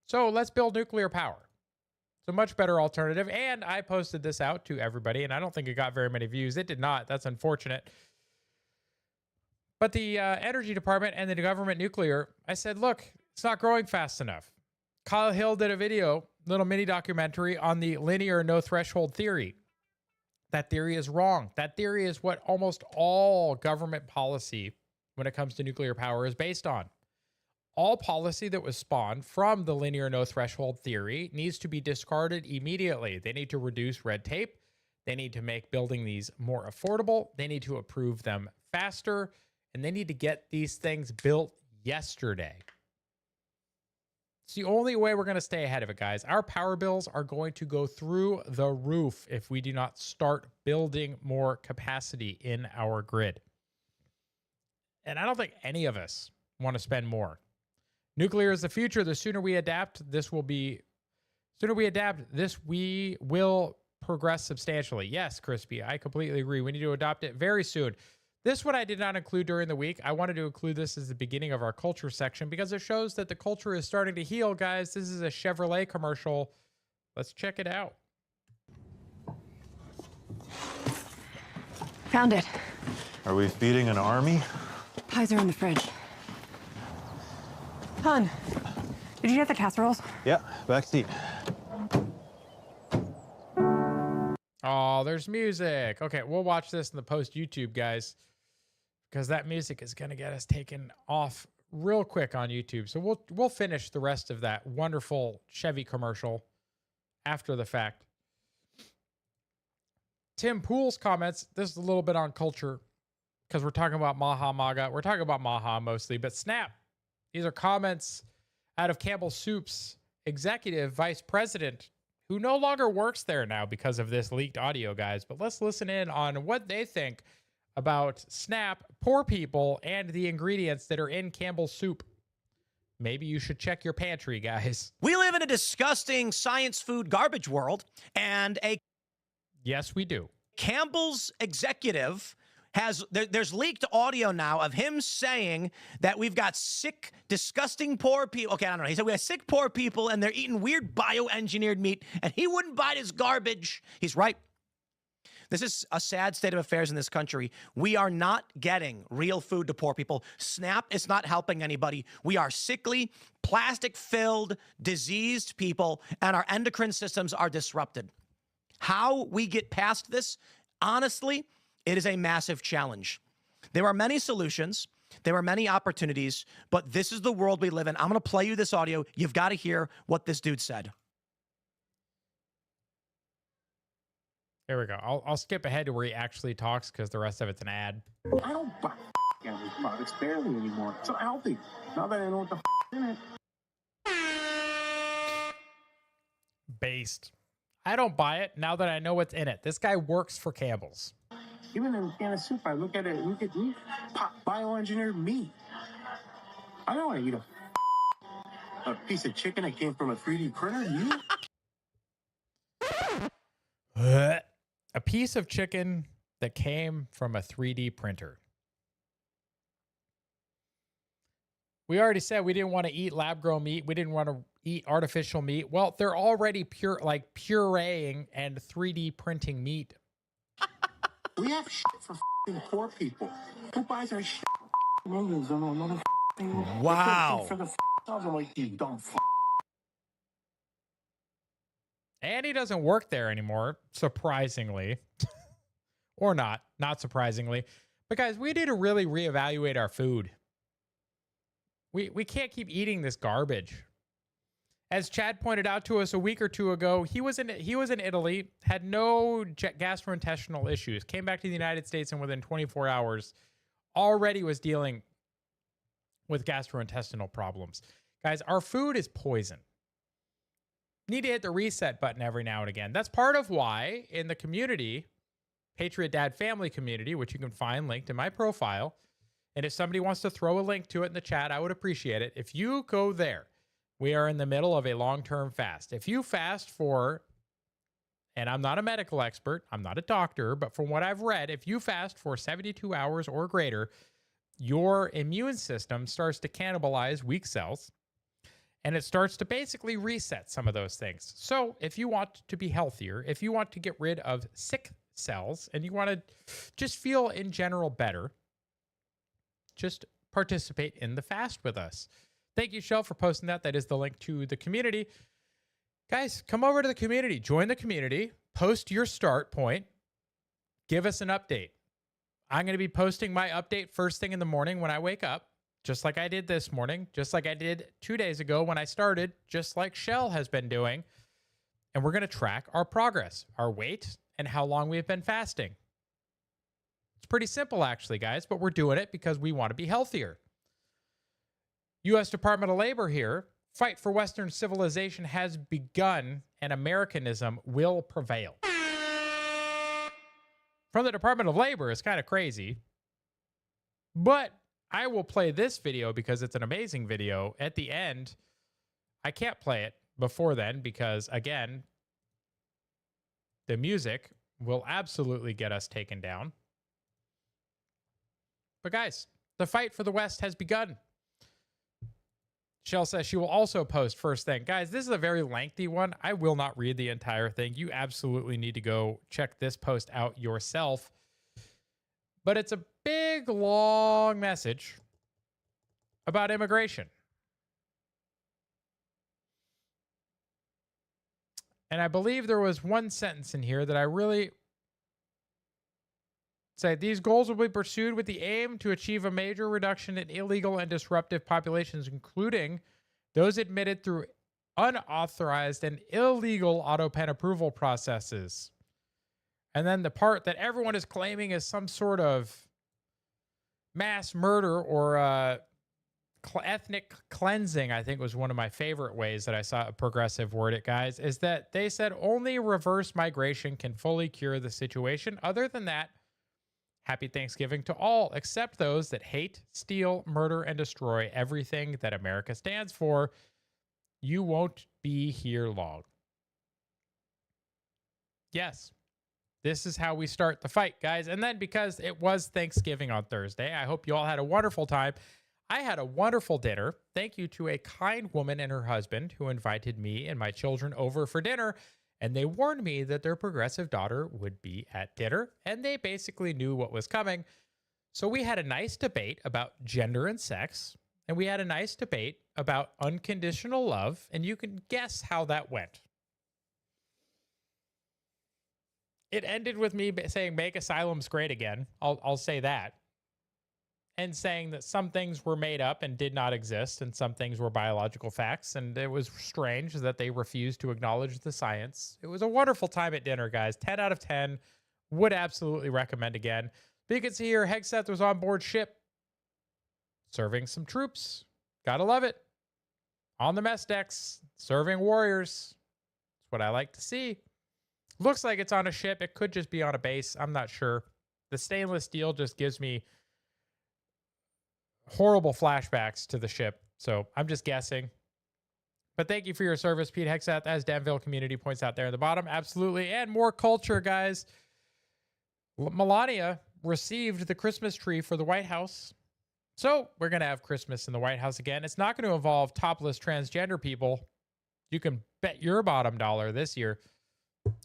A: So let's build nuclear power. It's a much better alternative. And I posted this out to everybody, and I don't think it got very many views. It did not. That's unfortunate. But the energy department and the government nuclear, I said, look, it's not growing fast enough. Kyle Hill did a video, little mini documentary on the linear no threshold theory. That theory is wrong. That theory is what almost all government policy when it comes to nuclear power is based on. All policy that was spawned from the linear no threshold theory needs to be discarded immediately. They need to reduce red tape. They need to make building these more affordable. They need to approve them faster. And they need to get these things built yesterday. It's the only way we're going to stay ahead of it, guys. Our power bills are going to go through the roof if we do not start building more capacity in our grid. And I don't think any of us want to spend more. Nuclear is the future. The sooner we adapt, we will progress substantially. Yes, Crispy, I completely agree. We need to adopt it very soon. This one I did not include during the week. I wanted to include this as the beginning of our culture section because it shows that the culture is starting to heal, guys. This is a Chevrolet commercial. Let's check it out.
M: Found it.
N: Are we feeding an army?
M: Pies are in the fridge. Hun, did you get the casseroles?
N: Yeah, back seat.
A: Oh, there's music. Okay, we'll watch this in the post YouTube, guys, because that music is going to get us taken off real quick on YouTube. So we'll finish the rest of that wonderful Chevy commercial after the fact. Tim Pool's comments, this is a little bit on culture because we're talking about Maha Maga. We're talking about Maha mostly, but snap. These are comments out of Campbell Soup's executive vice president, who no longer works there now because of this leaked audio, guys. But let's listen in on what they think about SNAP, poor people, and the ingredients that are in Campbell's soup. Maybe you should check your pantry, guys.
J: We live in a disgusting science food garbage world, and
A: yes, we do.
J: Campbell's executive there's leaked audio now of him saying that we've got sick, disgusting poor people. Okay, I don't know. He said we have sick poor people and they're eating weird bioengineered meat and he wouldn't buy this garbage. He's right. This is a sad state of affairs in this country. We are not getting real food to poor people. SNAP is not helping anybody. We are sickly, plastic-filled, diseased people, and our endocrine systems are disrupted. How we get past this, honestly, it is a massive challenge. There are many solutions. There are many opportunities, but this is the world we live in. I'm going to play you this audio. You've got to hear what this dude said.
A: Here we go. I'll skip ahead to where he actually talks because the rest of it's an ad.
O: I don't buy Campbell's products barely anymore. So healthy. Now that I know what the in it.
A: Based. I don't buy it now that I know what's in it. This guy works for Campbell's.
O: Even in a can of soup, I look at it, look at meat, bioengineered meat. I don't want to eat a piece of chicken that came from a 3D printer. You?
A: A piece of chicken that came from a 3D printer. We already said we didn't want to eat lab-grown meat. We didn't want to eat artificial meat. Well, they're already pureeing and 3D printing meat.
O: We have shit for poor people. Who buys our shit? Millions on another thing.
J: Wow.
O: For the I'm like, you dumb
A: And he doesn't work there anymore, surprisingly. Or not surprisingly. But guys, we need to really reevaluate our food. We can't keep eating this garbage. As Chad pointed out to us a week or two ago, he was in Italy, had no gastrointestinal issues, came back to the United States, and within 24 hours already was dealing with gastrointestinal problems. Guys, our food is poison. Need to hit the reset button every now and again. That's part of why in the community, Patriot Dad Family Community, which you can find linked in my profile, and if somebody wants to throw a link to it in the chat, I would appreciate it. If you go there, we are in the middle of a long-term fast. If you fast for, and I'm not a medical expert, I'm not a doctor, but from what I've read, if you fast for 72 hours or greater, your immune system starts to cannibalize weak cells, and it starts to basically reset some of those things. So if you want to be healthier, if you want to get rid of sick cells, and you want to just feel in general better, just participate in the fast with us. Thank you, Shell, for posting that. That is the link to the community. Guys, come over to the community. Join the community. Post your start point. Give us an update. I'm going to be posting my update first thing in the morning when I wake up, just like I did this morning, just like I did 2 days ago when I started, just like Shell has been doing. And we're going to track our progress, our weight, and how long we've been fasting. It's pretty simple, actually, guys, but we're doing it because we want to be healthier. U.S. Department of Labor here, fight for Western civilization has begun and Americanism will prevail. From the Department of Labor is kind of crazy, but I will play this video because it's an amazing video. At the end, I can't play it before then because, again, the music will absolutely get us taken down. But guys, the fight for the West has begun. Shell says she will also post first thing. Guys, this is a very lengthy one. I will not read the entire thing. You absolutely need to go check this post out yourself. But it's a big, long message about immigration. And I believe there was one sentence in here that I really say these goals will be pursued with the aim to achieve a major reduction in illegal and disruptive populations, including those admitted through unauthorized and illegal auto pen approval processes. And then the part that everyone is claiming is some sort of mass murder or ethnic cleansing, I think was one of my favorite ways that I saw a progressive word it, guys, is that they said only reverse migration can fully cure the situation. Other than that, happy Thanksgiving to all, except those that hate, steal, murder, and destroy everything that America stands for. You won't be here long. Yes, this is how we start the fight, guys. And then because it was Thanksgiving on Thursday, I hope you all had a wonderful time. I had a wonderful dinner. Thank you to a kind woman and her husband who invited me and my children over for dinner. And they warned me that their progressive daughter would be at dinner, and they basically knew what was coming. So we had a nice debate about gender and sex, and we had a nice debate about unconditional love, and you can guess how that went. It ended with me saying, make asylums great again. I'll say that. And saying that some things were made up and did not exist, and some things were biological facts. And it was strange that they refused to acknowledge the science. It was a wonderful time at dinner, guys. 10 out of 10. Would absolutely recommend again. But you can see here, Hegseth was on board ship, serving some troops. Gotta love it. On the mess decks, serving warriors. That's what I like to see. Looks like it's on a ship. It could just be on a base. I'm not sure. The stainless steel just gives me horrible flashbacks to the ship. So I'm just guessing. But thank you for your service, Pete Hegseth, as Danville Community points out there in the bottom. Absolutely. And more culture, guys. Melania received the Christmas tree for the White House. So we're going to have Christmas in the White House again. It's not going to involve topless transgender people. You can bet your bottom dollar this year.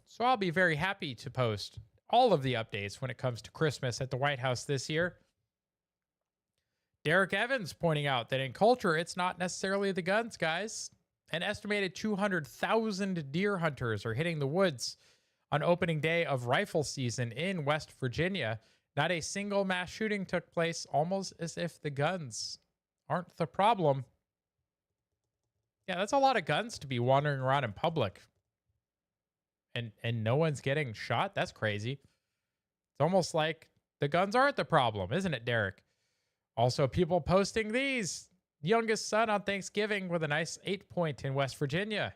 A: So I'll be very happy to post all of the updates when it comes to Christmas at the White House this year. Derek Evans pointing out that in culture, it's not necessarily the guns, guys. An estimated 200,000 deer hunters are hitting the woods on opening day of rifle season in West Virginia. Not a single mass shooting took place, almost as if the guns aren't the problem. Yeah, that's a lot of guns to be wandering around in public. And no one's getting shot? That's crazy. It's almost like the guns aren't the problem, isn't it, Derek? Also, people posting these. Youngest son on Thanksgiving with a nice 8-point in West Virginia.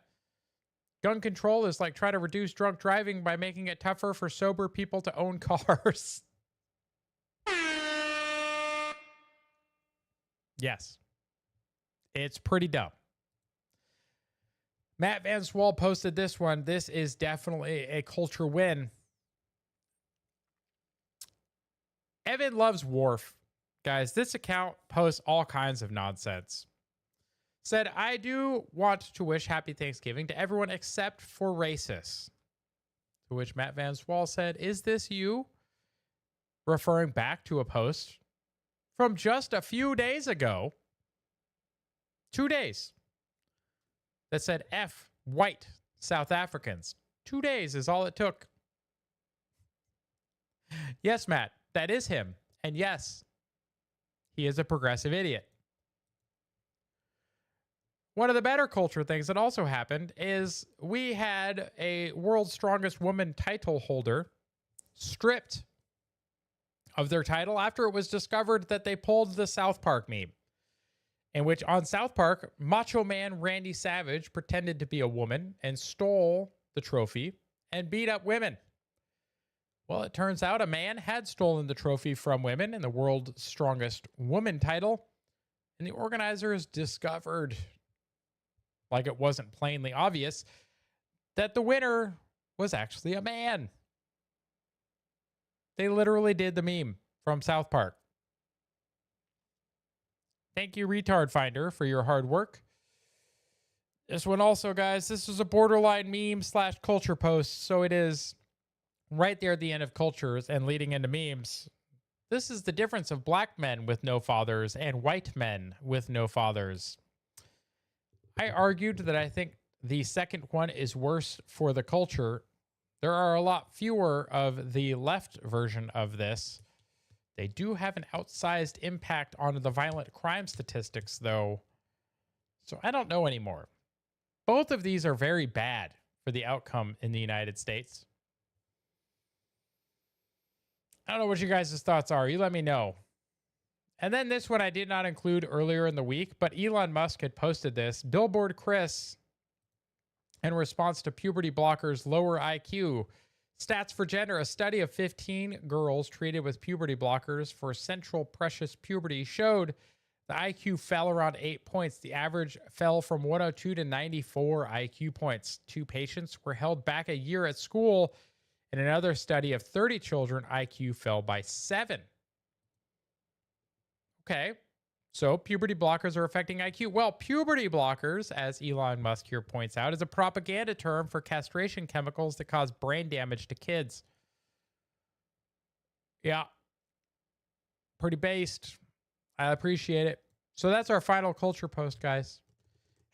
A: Gun control is like trying to reduce drunk driving by making it tougher for sober people to own cars. Yes. It's pretty dumb. Matt Van Swal posted this one. This is definitely a culture win. Evan loves Worf. Guys, this account posts all kinds of nonsense. Said, I do want to wish happy Thanksgiving to everyone except for racists. To which Matt Van Swal said, is this you? Referring back to a post from just a few days ago. 2 days. That said, F white South Africans. 2 days is all it took. Yes, Matt, that is him. And yes, he is a progressive idiot. One of the better culture things that also happened is we had a World's Strongest Woman title holder stripped of their title after it was discovered that they pulled the South Park meme, in which on South Park, Macho Man Randy Savage pretended to be a woman and stole the trophy and beat up women. Well, it turns out a man had stolen the trophy from women in the World's Strongest Woman title, and the organizers discovered, like it wasn't plainly obvious, that the winner was actually a man. They literally did the meme from South Park. Thank you, Retard Finder, for your hard work. This one also, guys, this is a borderline meme / culture post, so it is right there at the end of cultures and leading into memes. This is the difference of black men with no fathers and white men with no fathers. I argued that I think the second one is worse for the culture. There are a lot fewer of the left version of this. They do have an outsized impact on the violent crime statistics, though. So I don't know anymore. Both of these are very bad for the outcome in the United States. I don't know what you guys' thoughts are. You let me know. And then this one I did not include earlier in the week, but Elon Musk had posted this. Billboard Chris, in response to puberty blockers' lower IQ. Stats for Gender, a study of 15 girls treated with puberty blockers for central precious puberty showed the IQ fell around 8 points. The average fell from 102 to 94 IQ points. 2 patients were held back a year at school. In another study of 30 children, IQ fell by 7. Okay, so puberty blockers are affecting IQ. Well, puberty blockers, as Elon Musk here points out, is a propaganda term for castration chemicals that cause brain damage to kids. Yeah, pretty based. I appreciate it. So that's our final culture post, guys.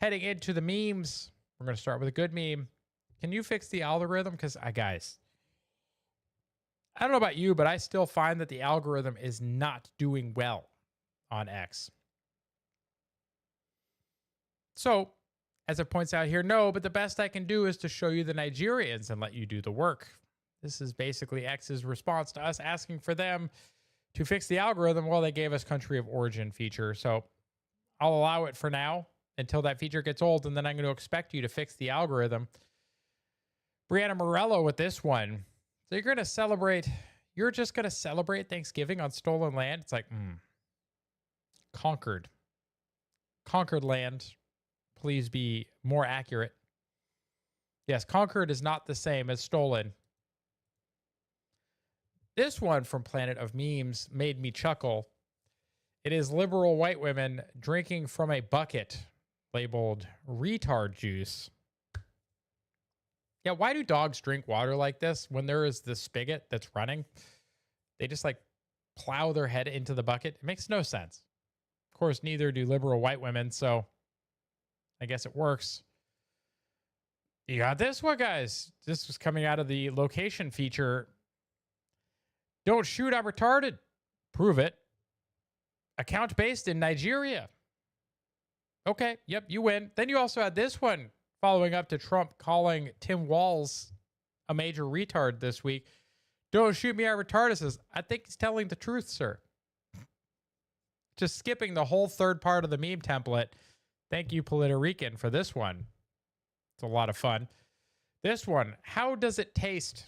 A: Heading into the memes, we're going to start with a good meme. Can you fix the algorithm? Because, guys, I don't know about you, but I still find that the algorithm is not doing well on X. So, as it points out here, no, but the best I can do is to show you the Nigerians and let you do the work. This is basically X's response to us asking for them to fix the algorithm. Well, they gave us country of origin feature, so I'll allow it for now until that feature gets old, and then I'm going to expect you to fix the algorithm. Brianna Morello with this one. So you're just going to celebrate Thanksgiving on stolen land? It's like, conquered land. Please be more accurate. Yes, conquered is not the same as stolen. This one from Planet of Memes made me chuckle. It is liberal white women drinking from a bucket labeled retard juice. Yeah, why do dogs drink water like this when there is this spigot that's running? They just like plow their head into the bucket. It makes no sense. Of course, neither do liberal white women, so I guess it works. You got this one, guys. This was coming out of the location feature. Don't shoot, I'm retarded. Prove it. Account based in Nigeria. Okay, yep, you win. Then you also had this one following up to Trump calling Tim Walz a major retard this week. Don't shoot me, I'm retarded. Says, I think he's telling the truth, sir. Just skipping the whole third part of the meme template. Thank you, Puerto Rican, for this one. It's a lot of fun. This one, how does it taste?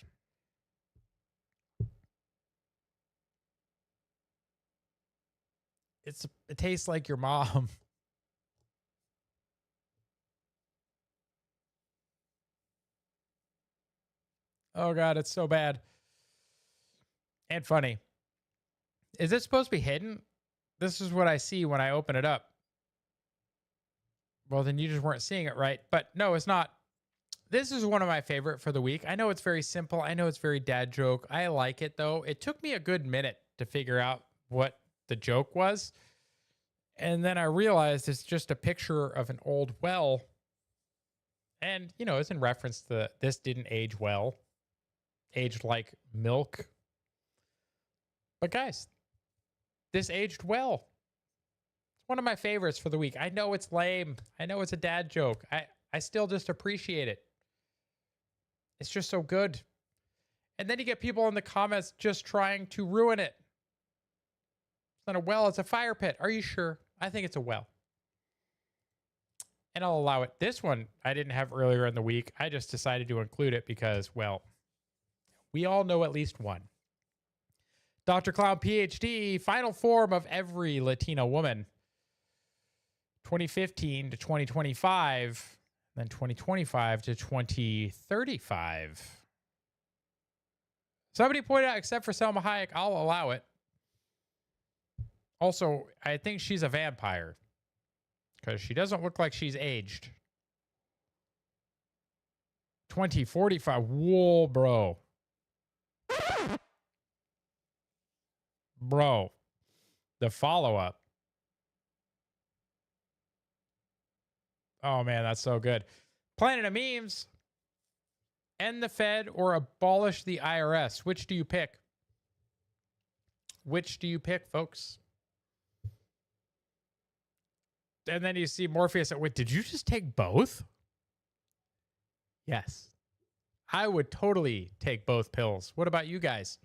A: It tastes like your mom. Oh God, it's so bad. And funny. Is it supposed to be hidden? This is what I see when I open it up. Well, then you just weren't seeing it right. But no, it's not. This is one of my favorite for the week. I know it's very simple. I know it's very dad joke. I like it, though. It took me a good minute to figure out what the joke was. And then I realized it's just a picture of an old well. And, you know, it's in reference to this didn't age well. Aged like milk. But guys, this aged well. It's one of my favorites for the week. I know it's lame. I know it's a dad joke. I still just appreciate it. It's just so good. And then you get people in the comments just trying to ruin it. It's not a well, it's a fire pit. Are you sure? I think it's a well. And I'll allow it. This one I didn't have earlier in the week. I just decided to include it because, well, we all know at least one. Dr. Clown PhD, final form of every Latina woman. 2015 to 2025, then 2025 to 2035. Somebody pointed out, except for Selma Hayek, I'll allow it. Also, I think she's a vampire because she doesn't look like she's aged. 2045. Whoa, bro. Bro. The follow-up. Oh, man, that's so good. Planet of Memes. End the Fed or abolish the IRS. Which do you pick? Which do you pick, folks? And then you see Morpheus. Wait, did you just take both? Yes. I would totally take both pills. What about you guys?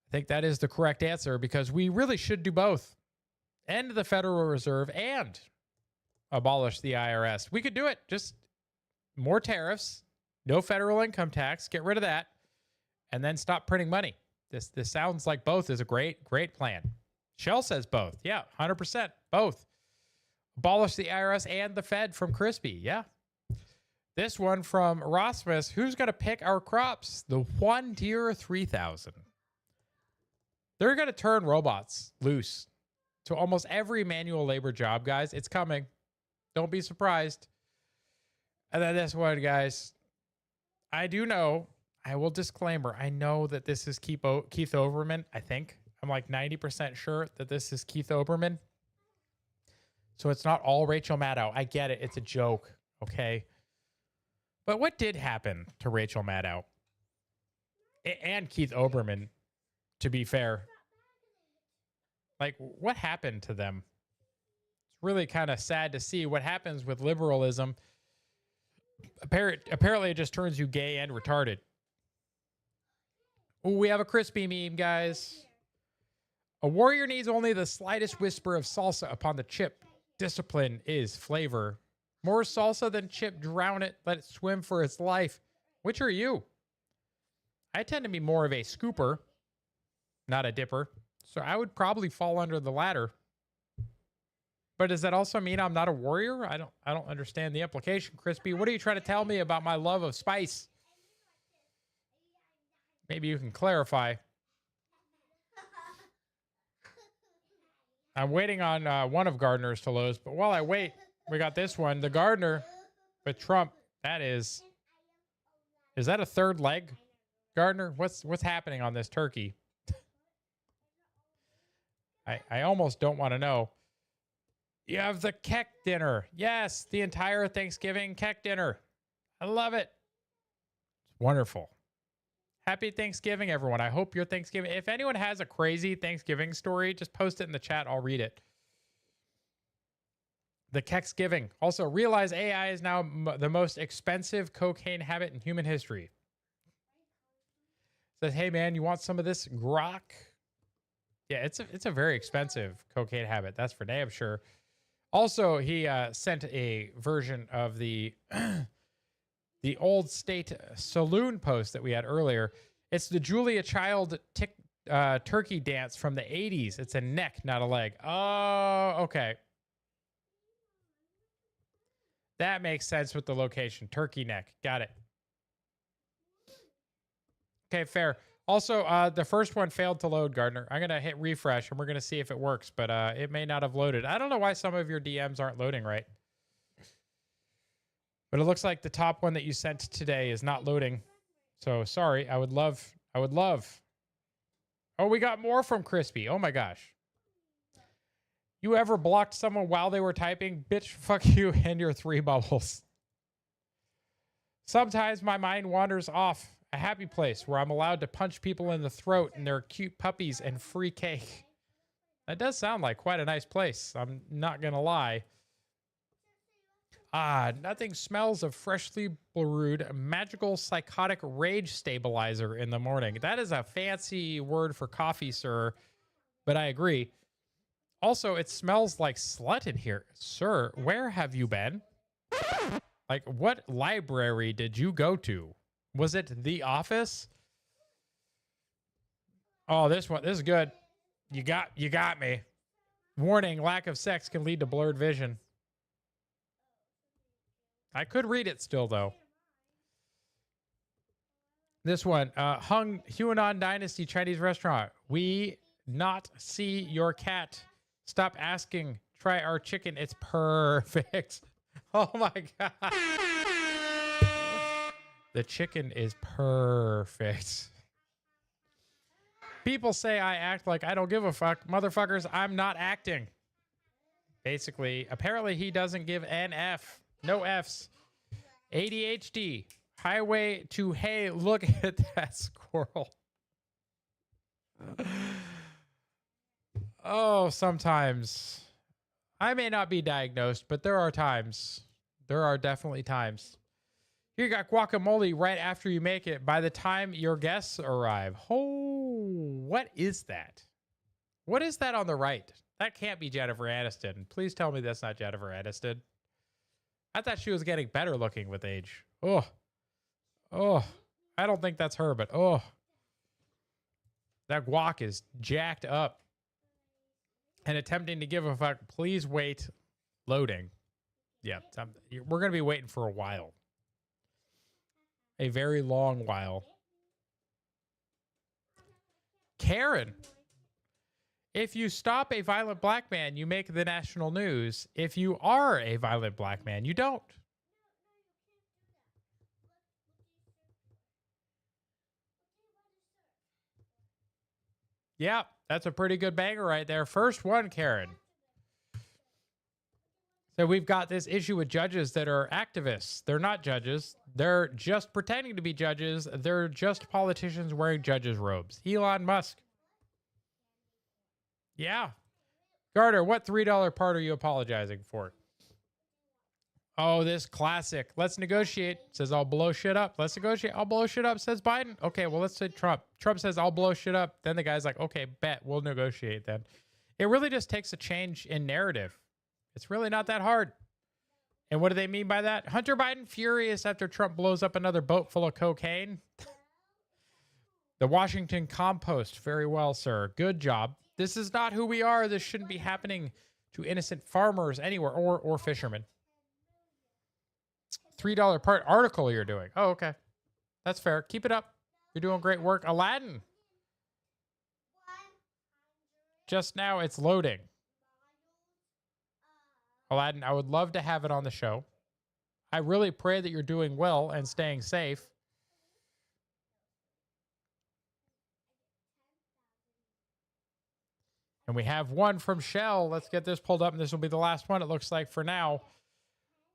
A: I think that is the correct answer because we really should do both. End the Federal Reserve and abolish the IRS. We could do it. Just more tariffs, no federal income tax, get rid of that, and then stop printing money. This sounds like both is a great plan. Shell says both. Yeah, 100%. Both. Abolish the IRS and the Fed from Crispy. Yeah. This one from Erasmus. Who's going to pick our crops? The One Deer 3000. They're going to turn robots loose to almost every manual labor job, guys. It's coming. Don't be surprised. And then this one, guys. I do know, I will disclaimer, I know that this is Keith Olbermann, I think. I'm like 90% sure that this is Keith Olbermann. So it's not all Rachel Maddow. I get it. It's a joke, okay? But what did happen to Rachel Maddow? And Keith Olbermann, to be fair. Like, what happened to them? It's really kind of sad to see what happens with liberalism. Apparently, it just turns you gay and retarded. Ooh, we have a crispy meme, guys. A warrior needs only the slightest whisper of salsa upon the chip. Discipline is flavor. More salsa than chip, drown it, let it swim for its life. Which are you? I tend to be more of a scooper, not a dipper. So I would probably fall under the latter. But does that also mean I'm not a warrior? I don't understand the implication, Crispy. What are you trying to tell me about my love of spice? Maybe you can clarify. I'm waiting on one of Gardner's to load, but while I wait, we got this one. The Gardner with Trump. That is that a third leg, Gardner? What's happening on this turkey? I almost don't want to know. You have the Keck dinner. Yes, the entire Thanksgiving Keck dinner. I love it. It's wonderful. Happy Thanksgiving, everyone. I hope your Thanksgiving, if anyone has a crazy Thanksgiving story, just post it in the chat. I'll read it. The Kecksgiving. Also, realize AI is now the most expensive cocaine habit in human history. Says, hey, man, you want some of this grok? Yeah, it's a very expensive cocaine habit. That's for damn sure. Also, he sent a version of the the old state saloon post that we had earlier. It's the Julia Child turkey dance from the 80s. It's a neck, not a leg. Oh, okay. That makes sense with the location. Turkey neck. Got it. Okay, fair. Also, the first one failed to load, Gardner. I'm going to hit refresh, and we're going to see if it works, but it may not have loaded. I don't know why some of your DMs aren't loading right. But it looks like the top one that you sent today is not loading. So, sorry. I would love. Oh, we got more from Crispy. Oh, my gosh. You ever blocked someone while they were typing? Bitch, fuck you and your 3 bubbles. Sometimes my mind wanders off. A happy place where I'm allowed to punch people in the throat and their cute puppies and free cake. That does sound like quite a nice place. I'm not going to lie. Nothing smells of freshly brewed magical psychotic rage stabilizer in the morning. That is a fancy word for coffee, sir. But I agree. Also, it smells like slut in here. Sir, where have you been? Like, what library did you go to? Was it The Office? Oh, this is good. You got me. Warning, lack of sex can lead to blurred vision. I could read it still, though. This one, Hung Huanon Dynasty Chinese restaurant. We not see your cat. Stop asking. Try our chicken. It's perfect. Oh, my God. The chicken is perfect. People say I act like I don't give a fuck. Motherfuckers, I'm not acting. Basically, apparently he doesn't give an F. No Fs. ADHD. Highway to hey, look at that squirrel. Oh, sometimes. I may not be diagnosed, but there are times. There are definitely times. You got guacamole right after you make it by the time your guests arrive. Oh, what is that? What is that on the right? That can't be Jennifer Aniston. Please tell me that's not Jennifer Aniston. I thought she was getting better looking with age. Oh, I don't think that's her, but oh, that guac is jacked up. And attempting to give a fuck. Please wait. Loading. Yeah, we're going to be waiting for a while. A very long while. Karen. If you stop a violent black man, you make the national news. If you are a violent black man, you don't. Yeah, that's a pretty good banger right there. First one, Karen. So we've got this issue with judges that are activists. They're not judges. They're just pretending to be judges. They're just politicians wearing judges' robes. Elon Musk. Yeah. Gardner, what $3 part are you apologizing for? Oh, this classic. Let's negotiate. Says I'll blow shit up. Let's negotiate. I'll blow shit up, says Biden. Okay, well, let's say Trump. Trump says I'll blow shit up. Then the guy's like, okay, bet. We'll negotiate then. It really just takes a change in narrative. It's really not that hard. And what do they mean by that? Hunter Biden furious after Trump blows up another boat full of cocaine. The Washington Compost. Very well, sir. Good job. This is not who we are. This shouldn't be happening to innocent farmers anywhere or fishermen. $3 part article you're doing. Oh, okay. That's fair. Keep it up. You're doing great work. Aladdin. Just now it's loading. Aladdin, I would love to have it on the show. I really pray that you're doing well and staying safe. And we have one from Shell. Let's get this pulled up, and this will be the last one, it looks like, for now.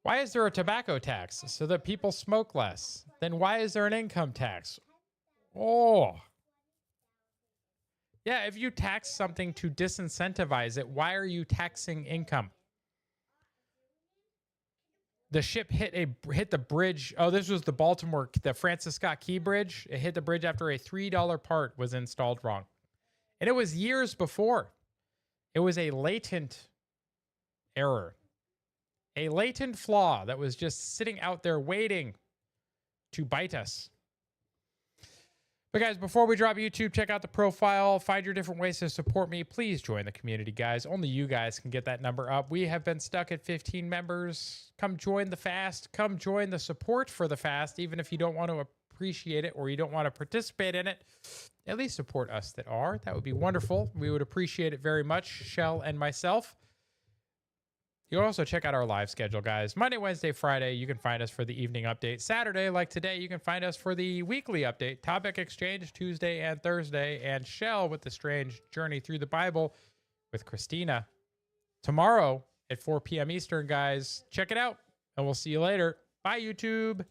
A: Why is there a tobacco tax? So that people smoke less. Then why is there an income tax? Oh. Yeah, if you tax something to disincentivize it, why are you taxing income? The ship hit the bridge. Oh, this was the Francis Scott Key Bridge. It hit the bridge after a $3 part was installed wrong. And it was years before. It was a latent error. A latent flaw that was just sitting out there waiting to bite us. But guys, before we drop YouTube, check out the profile. Find your different ways to support me. Please join the community, guys. Only you guys can get that number up. We have been stuck at 15 members. Come join the fast. Come join the support for the fast, even if you don't want to appreciate it or you don't want to participate in it. At least support us that are. That would be wonderful. We would appreciate it very much, Shell and myself. You can also check out our live schedule, guys. Monday, Wednesday, Friday, you can find us for the evening update. Saturday, like today, you can find us for the weekly update. Topic Exchange, Tuesday and Thursday. And Shell with the strange journey through the Bible with Christina. Tomorrow at 4 p.m. Eastern, guys. Check it out, and we'll see you later. Bye, YouTube.